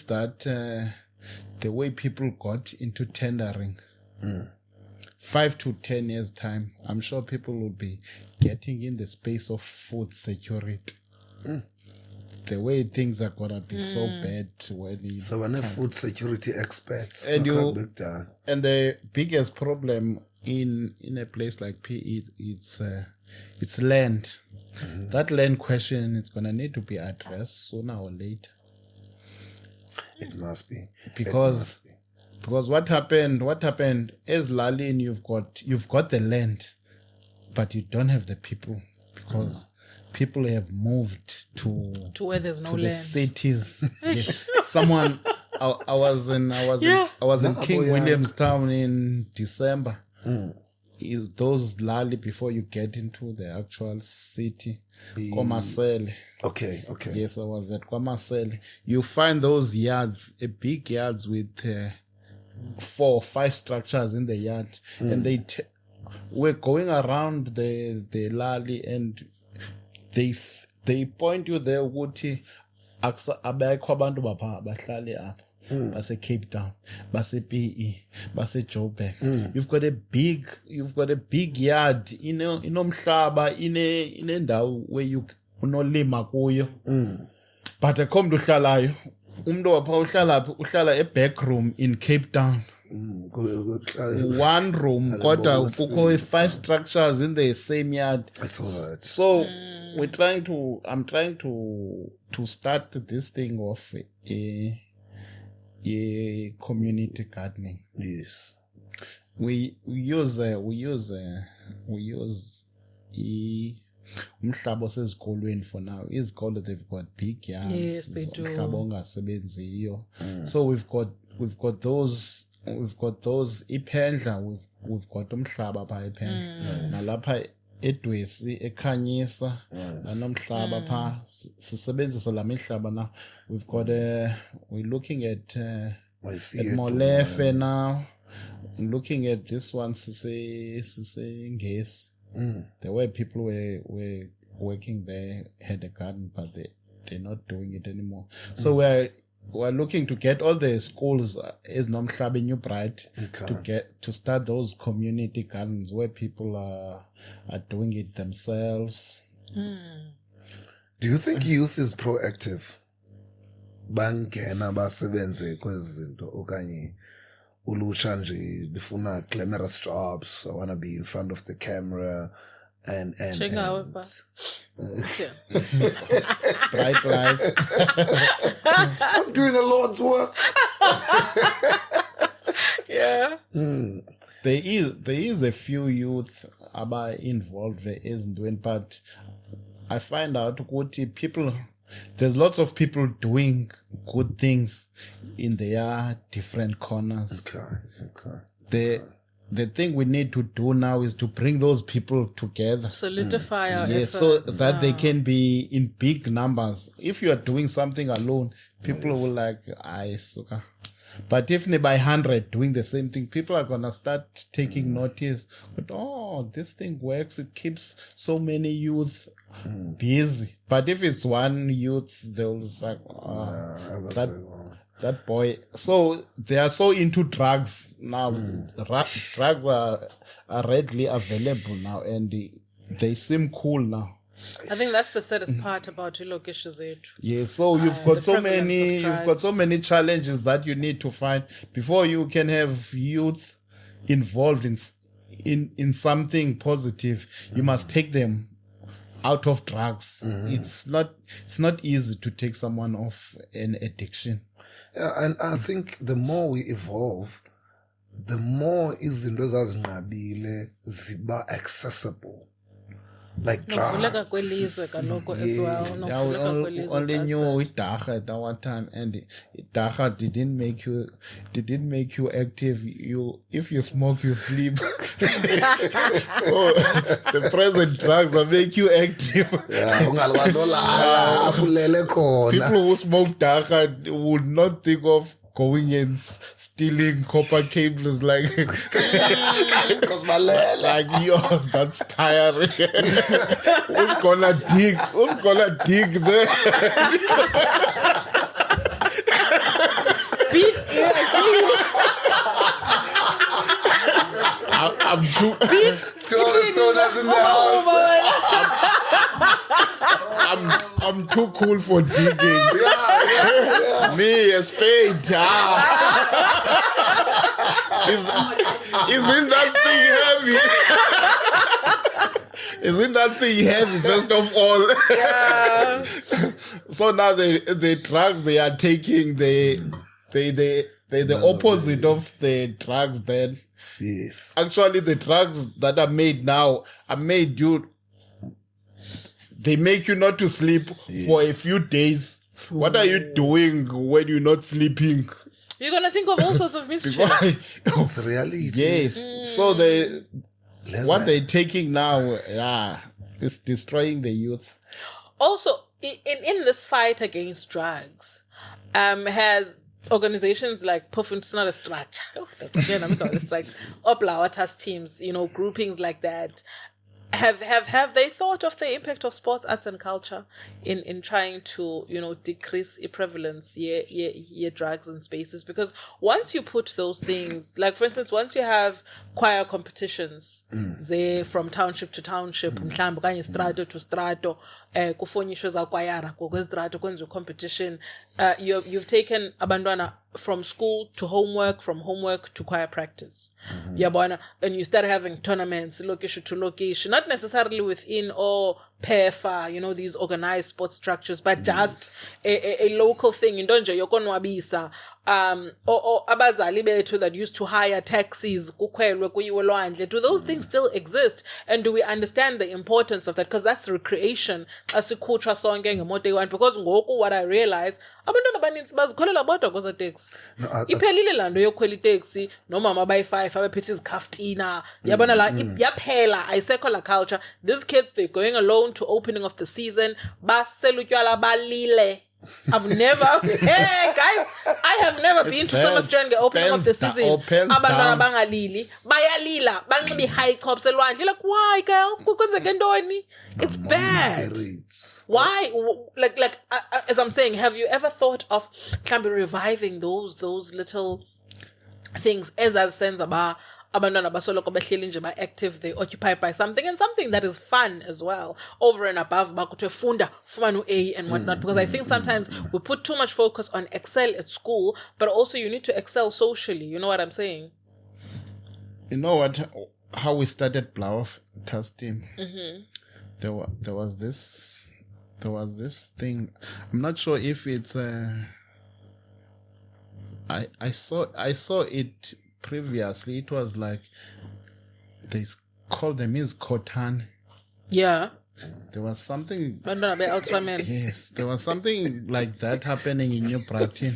that the way people got into tendering, 5 to 10 years time, I'm sure people will be getting in the space of food security. The way things are gonna be so bad so we're not food security experts. And the biggest problem in a place like PE, it's land. That land question is gonna need to be addressed sooner or later. It must be. Because what happened as Lalin, you've got the land, but you don't have the people, because people have moved to where there's no land. The cities. Yes. Someone I was in King Williamstown in December. Is those Lali before you get into the actual city, Kwamasele. Okay. Yes, I was at Kwamasele. You find those yards, big yards with 4 or 5 structures in the yard, and we're going around the Lali, and they point you there ukuthi abekho abantu bahlale apha. Base Cape Town, base PE, base Joburg. You've got a big yard, inomhlaba, inendawo where you unolima kuyo. But akho umuntu uhlalayo. Umuntu wapha uhlala a back room in Cape Town. One room, kodwa kukho 5 structures in the same yard. So I'm trying to start this thing of community gardening. Yes. We use umhlaba osezikolweni for now. Izikolo, they've got big yards. Yes, they do. Umhlaba ongasebenziyo. So we've got those iphendla, we've got umhlaba pha iphendla. Nalapha edwesi ekhanyisa nanomhlaba pha sisebenzisa la mihlaba now. We've got we're looking at Molefe now. Looking at this one, Ngesi. The way people were working there had a garden, but they're not doing it anymore. So we're looking to get all the schools is Nomhlabe New Bright to start those community gardens where people are doing it themselves. Do you think youth is proactive? Bangena basebenze kwezinto okanye ulutsha nje lifuna glamorous jobs, I want to be in front of the camera and bright lights. I'm doing the Lord's work. Yeah. There is a few youth about involved isn't doing, but I find out there's lots of people doing good things in their different corners. Okay. The thing we need to do now is to bring those people together. Solidify our efforts. So that they can be in big numbers. If you are doing something alone, people will like, suka. But if by 100 doing the same thing, people are going to start taking notice. But, this thing works. It keeps so many youth busy. But if it's one youth, they'll like, that boy. So they are so into drugs now. Drugs are readily available now, and they seem cool now. I think that's the saddest part about ilokishi zethu. Yeah, so you've got so many challenges that you need to find before you can have youth involved in something positive. You must take them out of drugs. It's not easy to take someone off an addiction. Yeah, and I think the more we evolve, the more izinto ezazinqabile ziba accessible. Like drugs. As well. Only knew it Dacha at that one time, and Dacha didn't make you active. If you smoke, you sleep. So the present drugs will make you active. People who smoke Dacha would not think of going and stealing copper cables like that's tiring. Who's gonna dig there? I'm too stoners in the house. I'm too cool for digging. Me, a spade. Isn't that thing heavy? Isn't that thing heavy, first of all? Yeah. So now the drugs they are taking, they're the opposite of the drugs then. Yes. Actually, the drugs that are made now are made they make you not to sleep for a few days. What are you doing when you're not sleeping? You're going to think of all sorts of mischief. It's reality. Yes. So what they're taking now, is destroying the youth. Also, in this fight against drugs, has organizations like it's not a structure. Again, I'm calling it a structure. Or blawa task teams, groupings like that. Have they thought of the impact of sports, arts, and culture in trying to decrease the prevalence drugs in spaces? Because once you put those things, like for instance, once you have choir competitions, they from township to township, mhlambe kanye strato to strato, kufonyisho za kwayara kwestrato kwenziwa competition, you've taken abantwana from school to homework, from homework to choir practice. And you start having tournaments, location to location, not necessarily within PEFA, these organized sports structures, but just a local thing. In Donja, yokonwabisa, or abazali bethu that used to hire taxis, do those things still exist? And do we understand the importance of that? Because that's recreation. Because what I realize, abantwana abaninzi bazikholela bodwa kweza taxi. Iphelile lando yokhwela taxi, no mama by 5 abaphethe izikaftina. Yabona la yaphela ayisekho la culture. These kids, they're going alone to opening of the season. Basela utywala balile. I've never, hey guys, I have never been to Summer Strand opening of the season. Abantwana bangalili, bayalila, banxibe high tops elwandle. Like, why, girl? It's bad. Why? Like as I'm saying, have you ever thought of reviving those little things as a sense about abantwana basoloko behleli nje ba-active, they occupied by something, and something that is fun as well, over and above bakuthiwe fumana u-A and whatnot, because I think sometimes we put too much focus on excel at school, but also you need to excel socially. You know what I'm saying? You know what? How we started blawa test team. There was this thing. I'm not sure if it's I saw it previously. It was like they called them is Kotan. Yeah. There was something. Ultraman. Yes, there was something like that happening in New Brighton.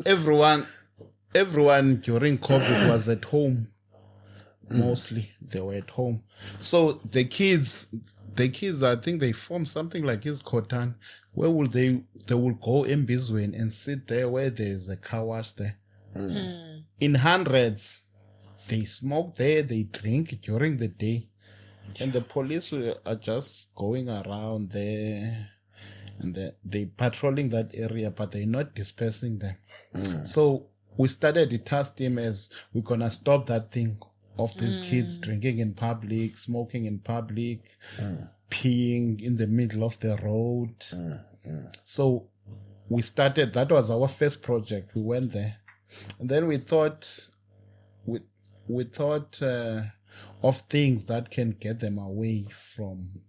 Everyone during COVID was at home. Mostly they were at home. So the kids, I think they formed something like his Kotan. Where will they will go in Biswin and sit there where there's a car wash there. In hundreds, they smoke there, they drink during the day. And the police are just going around there and they patrolling that area, but they're not dispersing them. So we started the task team as we're going to stop that thing of these kids drinking in public, smoking in public, peeing in the middle of the road. So we started, that was our first project. We went there. And then we thought of things that can get them away from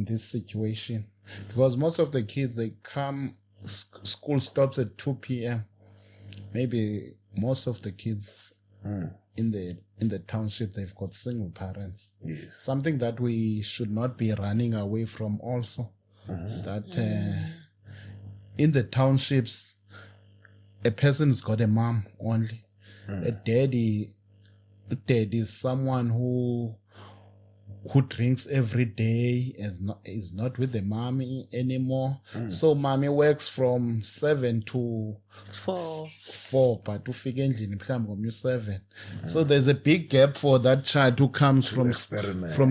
this situation. Because most of the kids, they come, school stops at 2 p.m. Maybe most of the kids in the township, they've got single parents. Yes. Something that we should not be running away from also. That in the townships, a person's got a mom only. A daddy is someone who drinks every day and is not with the mommy anymore. So mommy works from 7 to 4, but ufike endlini mhlawumbe ngomnye 7. So there's a big gap for that child who comes from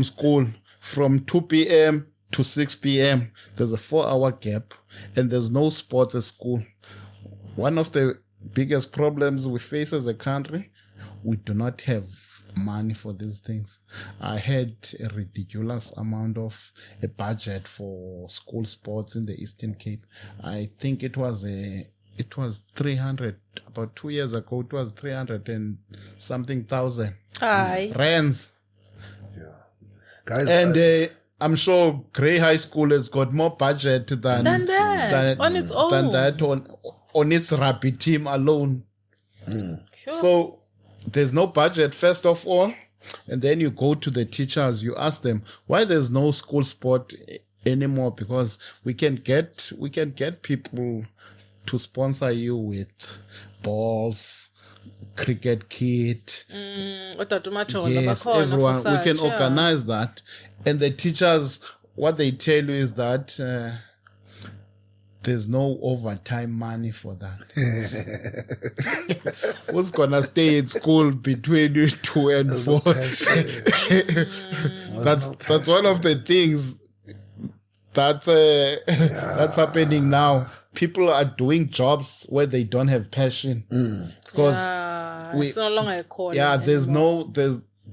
school from 2 p.m. to 6 p.m. There's a 4-hour gap and there's no sports at school. One of the biggest problems we face as a country, we do not have money for these things. I had a ridiculous amount of a budget for school sports in the Eastern Cape. I think it was 300, about 2 years ago, it was 300 and something thousand rands. Yeah. Guys, and I'm sure Grey High School has got more budget than that on its own. Than that on its rugby team alone. Sure. So there's no budget, first of all. And then you go to the teachers, you ask them why there's no school sport anymore, because we can get people to sponsor you with balls, cricket kit. Yes, everyone, we can organize that. And the teachers, what they tell you is that there's no overtime money for that. Who's gonna stay in school between 2 and 4? That's one of the things that's happening now. People are doing jobs where they don't have passion because it's no longer a calling. Yeah, there's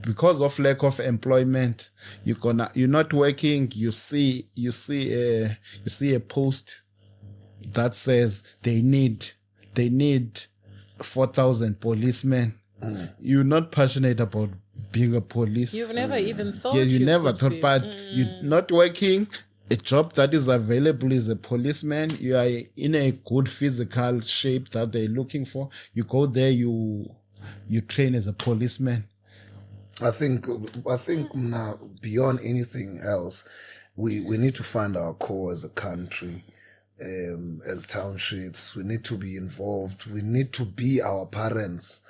because of lack of employment. You're not working. You see a post that says they need 4,000 policemen. You're not passionate about being a police. You've never even thought. Yeah, you never thought, but you're not working. A job that is available is a policeman. You are in a good physical shape that they're looking for. You go there, you train as a policeman. I think now, beyond anything else, we need to find our core as a country. As townships, we need to be involved. We need to be our parents.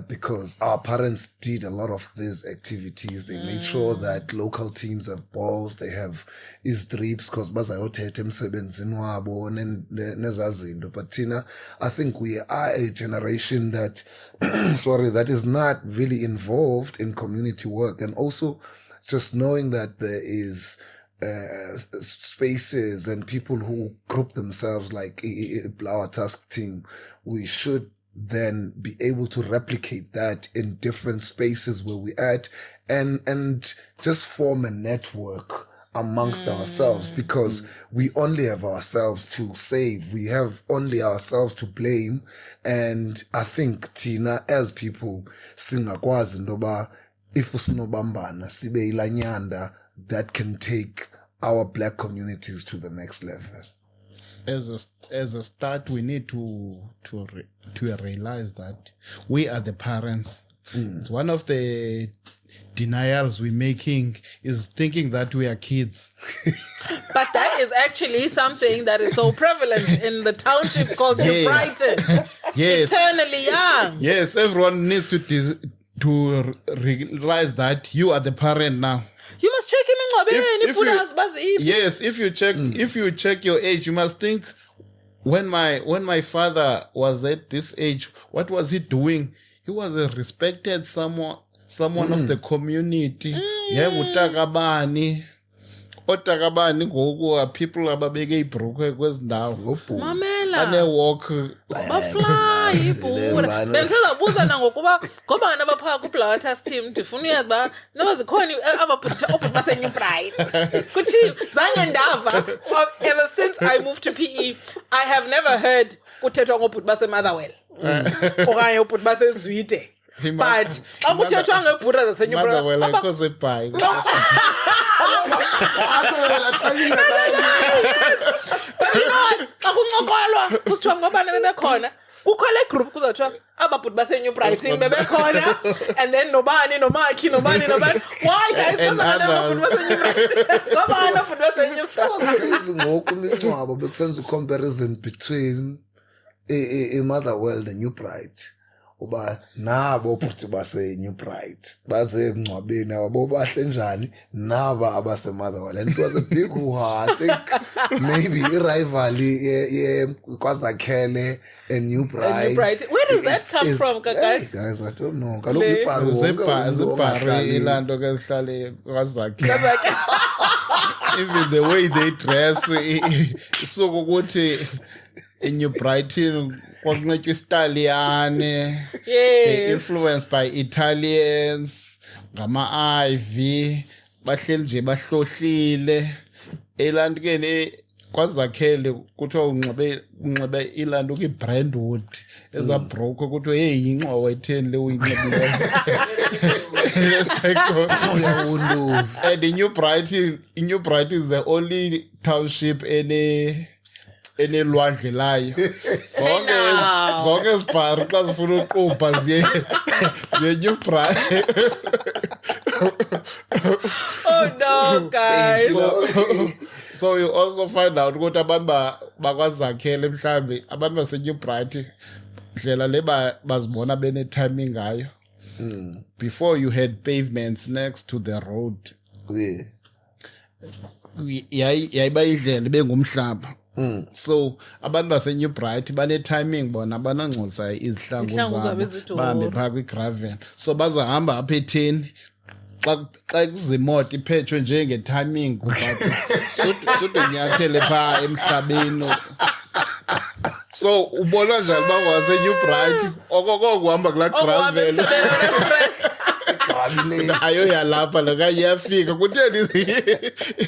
because our parents did a lot of these activities. They made sure that local teams have balls, they have strips, because bazayothetha emsebenzini wabo nezazinto. But Tina, I think we are a generation that, that is not really involved in community work. And also just knowing that there is spaces and people who group themselves like a blawa task team, we should then be able to replicate that in different spaces where we're at and just form a network amongst ourselves, because we only have ourselves to save. We have only ourselves to blame. And I think Tina, as people, singakwazi ndoba if usinobambana sibe ilanyanda that can take our black communities to the next level. As a start, we need to realize that we are the parents. It's one of the denials we're making is thinking that we are kids. But that is actually something that is so prevalent in the township called Brighton. Yes. Eternally young. Yes, everyone needs to realize that you are the parent now. You must check him in. Yes, if you check your age, you must think, when my father was at this age, what was he doing? He was a respected someone of the community. Yeah, utakabani ngoku people ababeke ibhrukhwe kwezindawo. Mamela. Bane-walk. Bafly ibhura. Bengisazabuza nangokuba ngoba ngana bapha ku-blawa task team ndifuna uyazi ba noba zikhona ababhuti baseNew Bright. Kuthi zange ndava. Ever since I moved to PE, I have never heard kuthethwa ngobhuti baseMotherwell. Okanye ubhuti basezwide. But akuthethwa ngebhura zaseNew Bright. Motherwell ayikho sebhayi. Akuncokolwa kusithiwa ngobani bebekhona kukho le group kuzothiwa ababhuti baseNew Brighton bebekhona, and then nobani nomakhi nobani why guys ababhuti baseNew Brighton ngobani ababhuti baseNew Brighton. Ngoku imingcwabo bekusenza comparison between a Motherwell and New Bright. Uba nabo futhi baseNew Bright baze emncwabeni abo bahle njani naba abase Motherwell. And it was a big hoo-ha. I think maybe a rivalry KwaZakhele and New Bright. Where does that come from, guys? Guys, I don't know. Kaloku Zebhari ilanto ke sihlale KwaZakhele. Even the way they dress so ukuthi in New Brighton kwakunqetywa isitaliyane. They influenced by Italians, ngama-IV, bahleli nje bahlohlile. Elanto ke KwaZakhele kuthiwa unxibe ilanto kwi-Brentwood ezabroke kuthiwa hey ingxowa etheni le uyinxibileyo. And in New Brighton is the only township enelwandle layo. Zonke ezibhari xa zifuna uqubha ziye New Brighton. Oh no, guys. So you also find out ukuthi abantu bakwaZakhele mhlambi abantu baseNew Brighton ndlela le bazibona bene-timing ngayo. Before you had pavements next to the road. Yayiba indlela bengumhlaba. So abantu baseNew Bright bane-timing bona banangcolisa izihlangu zabo bahambe phaa kwi-gravel. So bazahamba apha etheni xa kuzimoto iphethwe njenge-timing sude unyathele phaa emhlabeni. So ubona njani uba waseNew Bright okoko kuhamba kulaa gravel ayo yalapha lokanye iyafika kutheni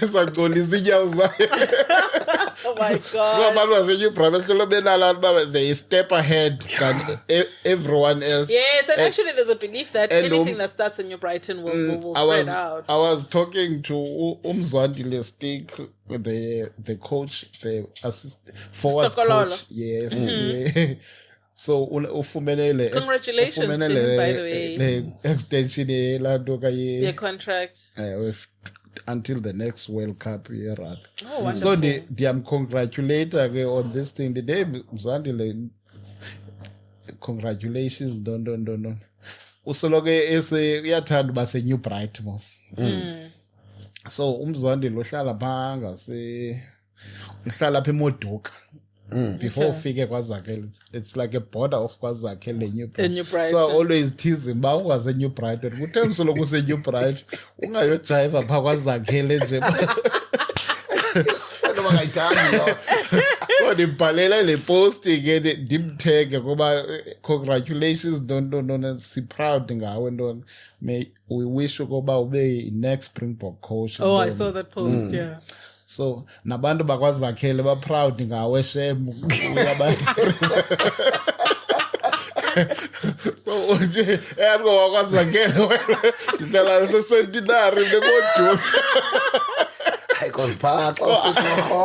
izangcolisa iinyawo zayo. Oh my God. Abantu baseNew Bright they step ahead than everyone else. Yes, and actually there's a belief that anything that starts in New Brighton will spread out. I was talking to Umzwandile Stick, the coach, the forward coach. Yes. Yeah. So congratulations to him, by the way. The extension their contract until the next World Cup year. Oh, wonderful. So they congratulate on this thing. The day Mzandile congratulations, don't. Usoloke uyathanda uba se-New Bright mos. So umzondi lo hlala phanga uhlala apha eModuka. Before ufike kwaZakhele, it's like a border of kwaZakhele New Bright. So I always tease him, ba ungaze New Bright. Kuthe usoloku use New Bright, ungayojiva pha kwaZakhele nje. So ndibhalela le posting ndimthege kuba congratulations don't si proud ngawe ntona. May we wish ukuba ube next Springbok coach. Oh, I saw that post, yeah. So nabantu bakwaZakhele ba proud ngawe shem uyaba. So nje yabo wakwaZakhele wena ndhlala se-centenary neModuka. Because park also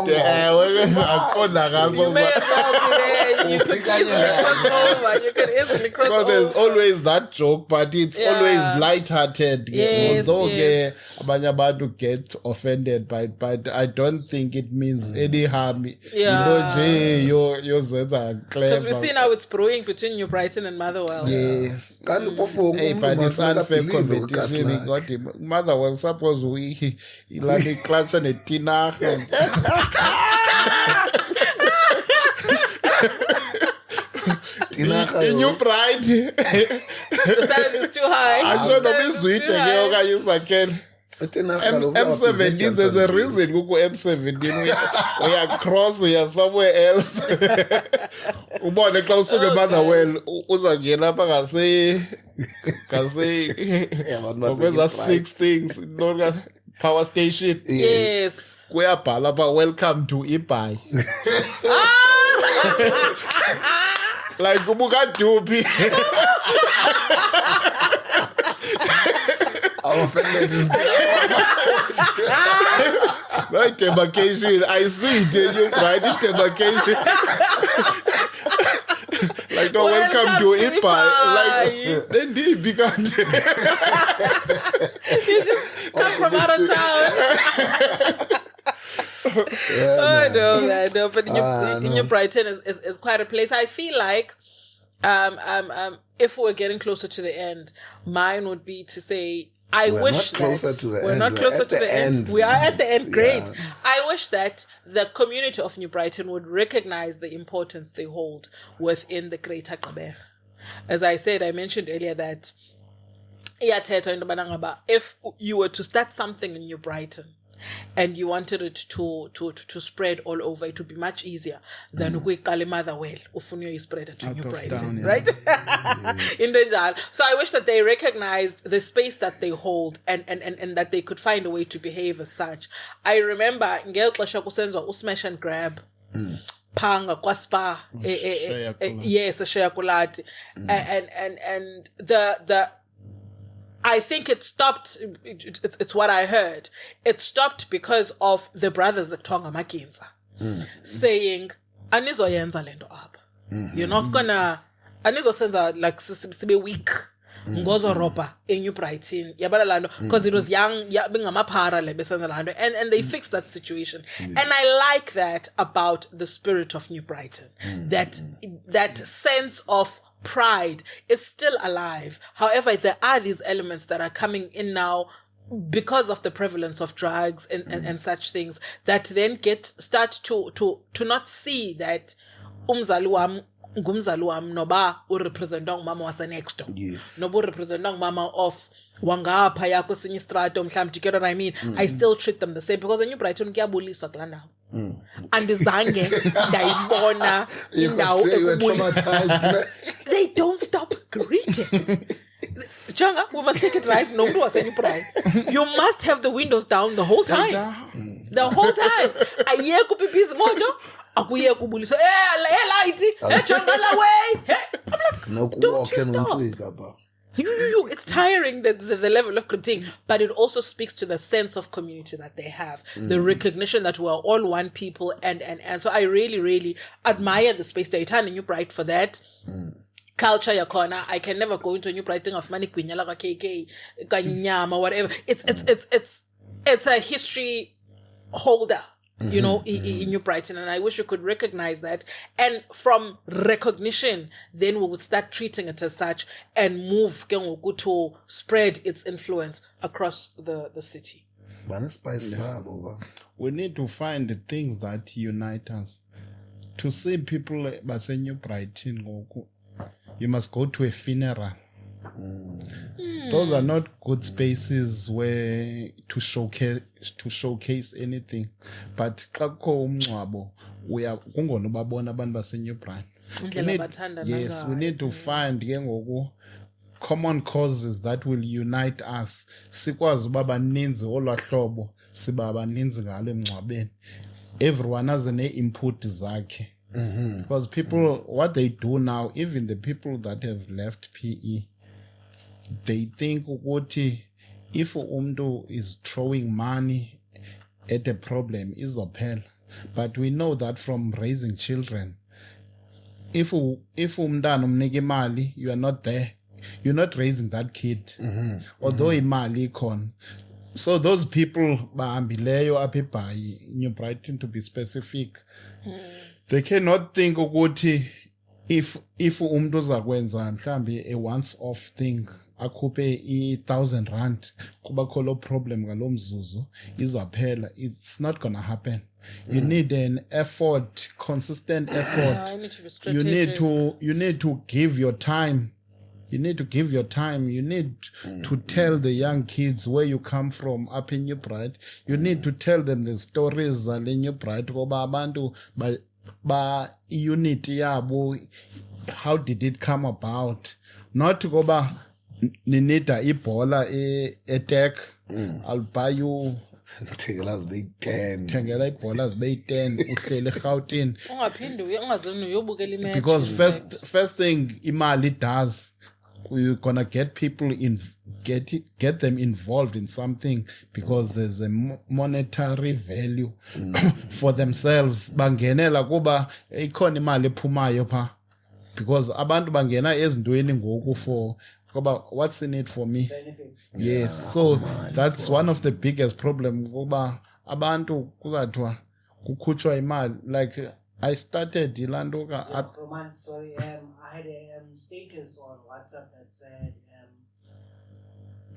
yeah, You may as well be there. You could easily cross over. You could easily cross over. So there's always that joke, but it's always light-hearted. Yes, Although yes. abanye abantu get offended by it, but I don't think it means any harm. Yeah. You're clever. Because we see now it's brewing between New Brighton and Motherwell. yes. Hey, but it's unfair competition. Got him. Motherwell, suppose we like clutch and a tina. New Bright. The standard is too high. I'm sure no be sweet again. You can. M17, there's a reason you go M17. We are cross, we are somewhere else. Ubone xa usuke Motherwell uzangena apha ngase ngokweza 6 things power station. Yes. Kuyabhala apha welcome to Ibai. Like ubuka dupi. Right, demarcation. I see it. You right, demarcation. Like, no, welcome to Ibai. Like, then they began. You just come from out of town. I know. But New Brighton is quite a place. I feel like, if we're getting closer to the end, mine would be to say, we're not closer to the end. We are at the end. Great. Yeah. I wish that the community of New Brighton would recognize the importance they hold within the greater Gqeberha. As I said, I mentioned earlier that if you were to start something in New Brighton and you wanted it to spread all over, it would be much easier than Motherwell you spread it to New Brighton, right? So I wish that they recognized the space that they hold and that they could find a way to behave as such. I remember smash and grab. Panga kwaspa yes, a shayakulati, and the I think it stopped. It's what I heard. It stopped because of the brothers at Tonga Makinza saying, "Anizoyenza lendo up. You're not gonna. Anizo senza like sibe weak. Ngozo ropa in New Brighton. Yabalando because it was young. Bingamapara lebesenza and they fixed that situation. And I like that about the spirit of New Brighton. That sense of pride is still alive. However, there are these elements that are coming in now because of the prevalence of drugs and such things that then start to not see that umzali wam noba urepresenta umama wase next door. Yes. Noba urepresenta umama of wangapha yakho sinye strato mhlambe, you get what I mean? I still treat them the same because when you Brighton kuyabuliswa kula ndawo. Andizange ndayibona indawo ekubulisa. They don't stop greeting. Changa, we must take it right. No, you must have the windows down the whole time. The whole time. Aye kupipiza moto. Akuye kubulisa. Lighty. Changa la way. I'm like, don't you stop. It's tiring, the level of critique, but it also speaks to the sense of community that they have, the recognition that we're all one people, and so I really, really admire the space they're turning New Bright for that. Culture yakona. I can never go into a New Brighton of money kwinyala ka KK kanyama whatever. It's a history holder you know, in New Brighton. And I wish we could recognize that. And from recognition, then we would start treating it as such and move to spread its influence across the city. We need to find the things that unite us. To see people base New Brighton, you must go to a funeral. Those are not good spaces where to showcase anything. But we are New Brighton. Yes, we need to find common causes that will unite us. Sikwazi baba ninzi olwahlobo sibaba ninzi ngalo emngcwabeni. Everyone has an input zakhe. Because people, what they do now, even the people that have left PE, they think ukuthi if umuntu is throwing money at a problem izophela. But we know that from raising children, if umntana umnika imali, you are not there. You're not raising that kid. Although imali ikhona. So those people bahambileyo apha eBhayi, New Brighton to be specific, they cannot think ukuthi if umuntu uzakwenza mhlambi a once off thing akhuphe 1,000 rand kuba kholo problem ngalo mzuzu izaphela, it's not gonna happen. You need an effort, consistent effort. I need to be strategic. You need to give your time. You need to give your time. You need to tell the young kids where you come from up in New Brighton. You need to tell them the stories in New Brighton. Koba abantu ba unity yabo. How did it come about? Not koba ninida ibola attack. I'll buy you. Thengela zibe 10. Thengela ibola zibe 10. Uhlele Gauteng. Ungaphindi ungazini uyobukela imatch. Because first thing imali does, we're gonna get people get them involved in something because there's a monetary value for themselves. Bangenela kuba ikhona imali ephumayo pha, because abantu bangena ezintweni ngoku for kuba what's in it for me. Benefits. Yes, so that's one of the biggest problem kuba abantu kuzathiwa kukhutshwa imali. Like I started Ilandoka at Roman, sorry, I had a status on WhatsApp that said,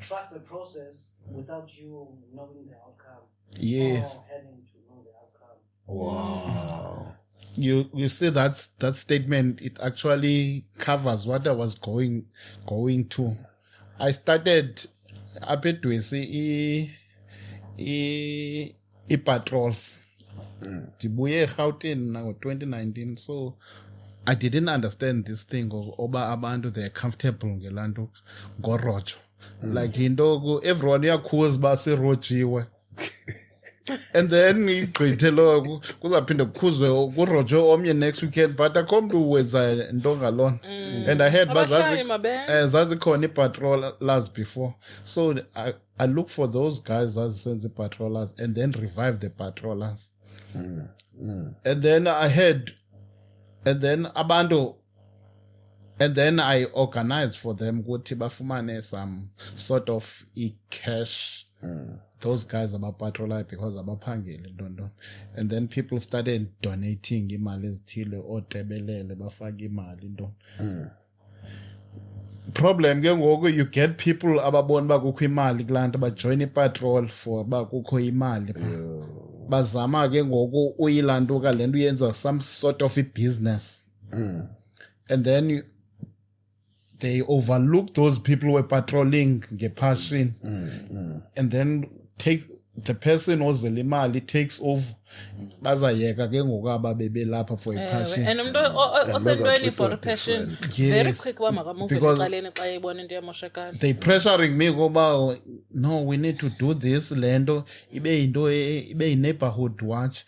trust the process without you knowing the outcome. yes. Or having to know the outcome. Wow. You see that statement, it actually covers what I was going to. I started up at patrols. Dibuye Gauteng now 2019, so I didn't understand this thing of oba abantu they're comfortable ngelanto ngorojo. Like into everyone yakhuz baserojiwe. And then igqithe lokho kuzaphinde kukhuzwe kurojo omnye next weekend, but akomntu wenza into ngalona. And I heard zazi khona patrollers before, so I look for those guys as sense patrollers and then revive the patrollers. And then I heard, and then abantu, and then I organized for them ukuthi bafumane some sort of cash. Those guys about patroller because abaphangeli ntonto. And then people started donating imali ezithile otebelele bafaka imali nto. Problem ke ngoku you get people ababona ba kukho imali kulanto ba join ipatrol for ba kukho imali. Bazama ke ngoku uyilantuka lento uyenza some sort of a business. And then they overlook those people who were patrolling ngepassion. And then take the person ozela imali takes over, bazayeka ke ngoku ababebe lapha for a passion. And osentweni for passion very quick ba makamuvele Because eqaleni xa ebona into yamoshakala. they pressuring me ngoba no, we need to do this lento ibe into ibe neighborhood watch.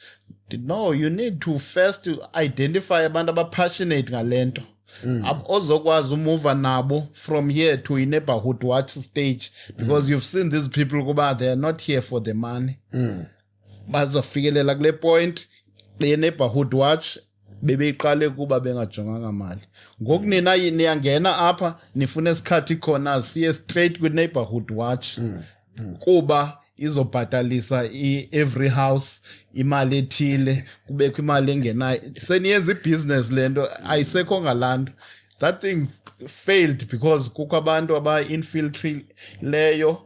No, you need to first identify abantu abapassionate ngalento. Ozokwazi umove nabo from here to a neighborhood watch stage, because you've seen these people kuba they are not here for the money. Bazofikelela kule point be neighborhood watch bebeqale kuba bengajonganga mali. Ngoku nina niyangena apha nifuna isikhathi khona siye straight ku neighborhood watch kuba izobhatalisa every house imali ethile kubekho imali engenayo seniyenza ibusiness lento ayisekho ngalando. That thing failed because kukho abantu aba-infiltrate leyo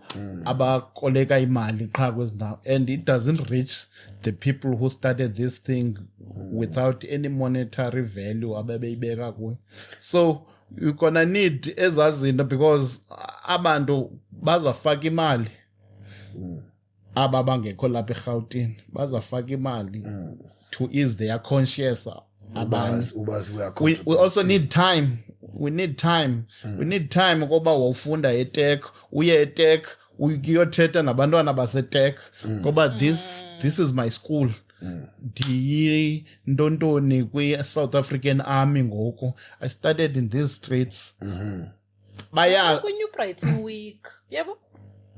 abakoleka imali qha kwezindawo, and it doesn't reach the people who started this thing without any monetary value abebeyibeka kuyo. So you're gonna need ezazinto because abantu bazafaka imali aba bangekho lapha eGauteng bazafaka imali to ease their conscience. We also need time. We need time ngoba wawufunda eTech uye eTech uyothetha nabantwana baseTech ngoba this is my school. Ndontoni kwi-South African Army ngoku. I studied in these streets. Baya When you Brighton week, yebo.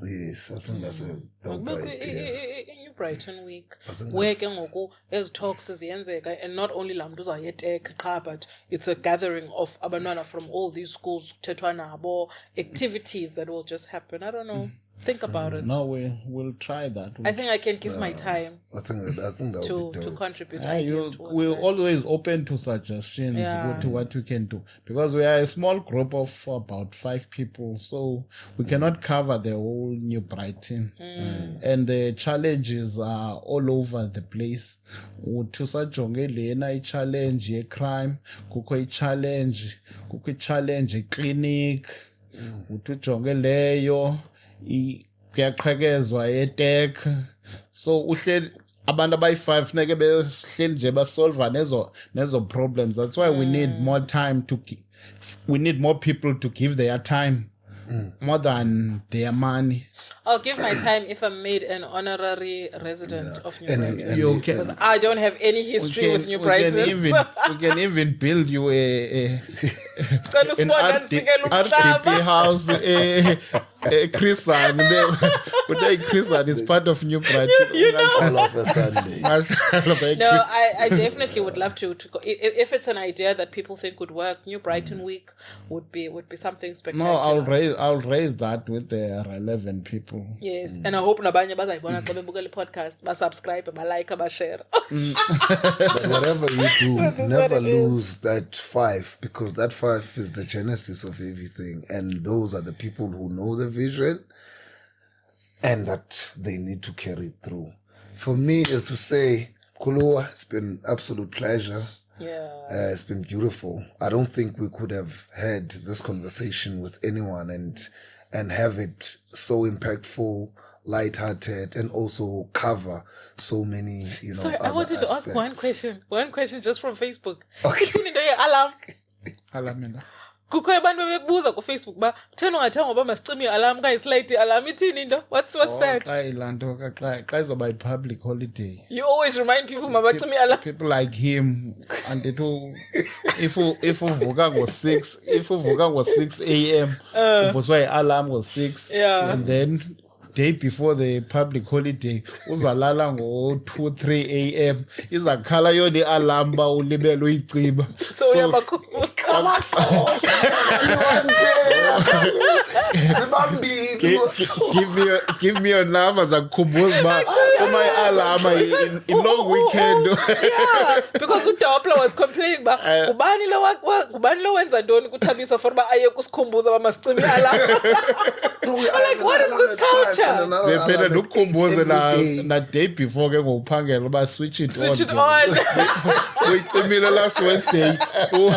Yes, I think that's a dope idea. In Brighton week, where ke ngoku as talks ziyenzeka, and not only la mntu uzayeTech qha, but it's a gathering of abantwana from all these schools, kuthethwa nabo, activities that will just happen. I don't know. Think about it. No, we'll try that. I think I can give my time I think that would be to dope. contribute ideas towards we're that. always open to suggestions to what we can do, because we are a small group of about 5 people, so we cannot cover the whole New Brighton, and the challenges are all over the place. Tusajonge lena i-challenge ye-crime, kukho i-challenge ye-clinic, utujonge leyo kuyaqhekezwa eTech. So uhleli abantu abayi-5 funeke behleli nje basolve nezo problems. That's why we need more time we need more people to give their time more than their money. I'll give my time if I'm made an honorary resident of New Brighton. You can, Because I don't have any history with New Brighton. We can even build you an RDP house. Chrisan, Chrisan is part of New Brighton. You know. All of a Sunday. No, I definitely would love to go. If it's an idea that people think would work, New Brighton Week would be something spectacular. No, I'll raise that with the relevant people. Yes, and I hope nabanye bazayibona xa bebuka le podcast, ba subscribe, ba like, ba share. But whatever you do, never lose that 5, because that 5 is the genesis of everything, and those are the people who know the vision and that they need to carry it through. For me, is to say, Kulua, it's been absolute pleasure. Yeah. It's been beautiful. I don't think we could have had this conversation with anyone and have it so impactful, lighthearted, and also cover so many, Sorry, I wanted to ask one question just from Facebook. Okay. Ithini into ye-alarm? Alamina. Kukho abantu bebekubuza ku Facebook ba thena ungathanga ngoba masicime i-alarm kayi-slide i-alarm ithini into? What's that? Xa izoba a-public holiday. You always remind people mabacime i-alarm. People like him, and if uvuka ngo-6 a.m. uvuswa i-alarm ngo-6, and then day before the public holiday uzalala ngo-2-3 a.m. izakhala yona i-alarm ba ulibele uyicima. So give me your number zakukhumbuza ba my alarm in long weekend. Yeah, because uDoppler was complaining ba kubani lo wenza ntoni kuThabiso for ba aye kusikhumbuza ba masicime i-alarm. Like, what is this culture? Bephela nokukhumbuze na day before ke ngokuphangela ba switch it on. Uyicimile last Wednesday ku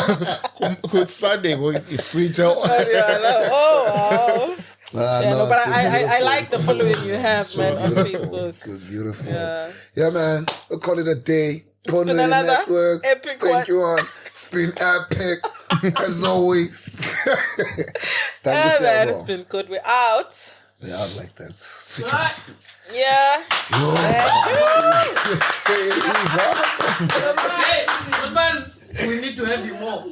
Sunday go switch on. Oh wow. No, but I like the following you have, man, on Facebook. It's good, beautiful. Yeah, man. We'll call it a day. It's been another Network. epic Thank one. you, on. It's been epic, as always. Thank Yeah, you, man, Sabo. it's been good. We're out. Yeah, I like that. Switch off. Yeah. Hey, Eva. Hey, man, we need to have you more.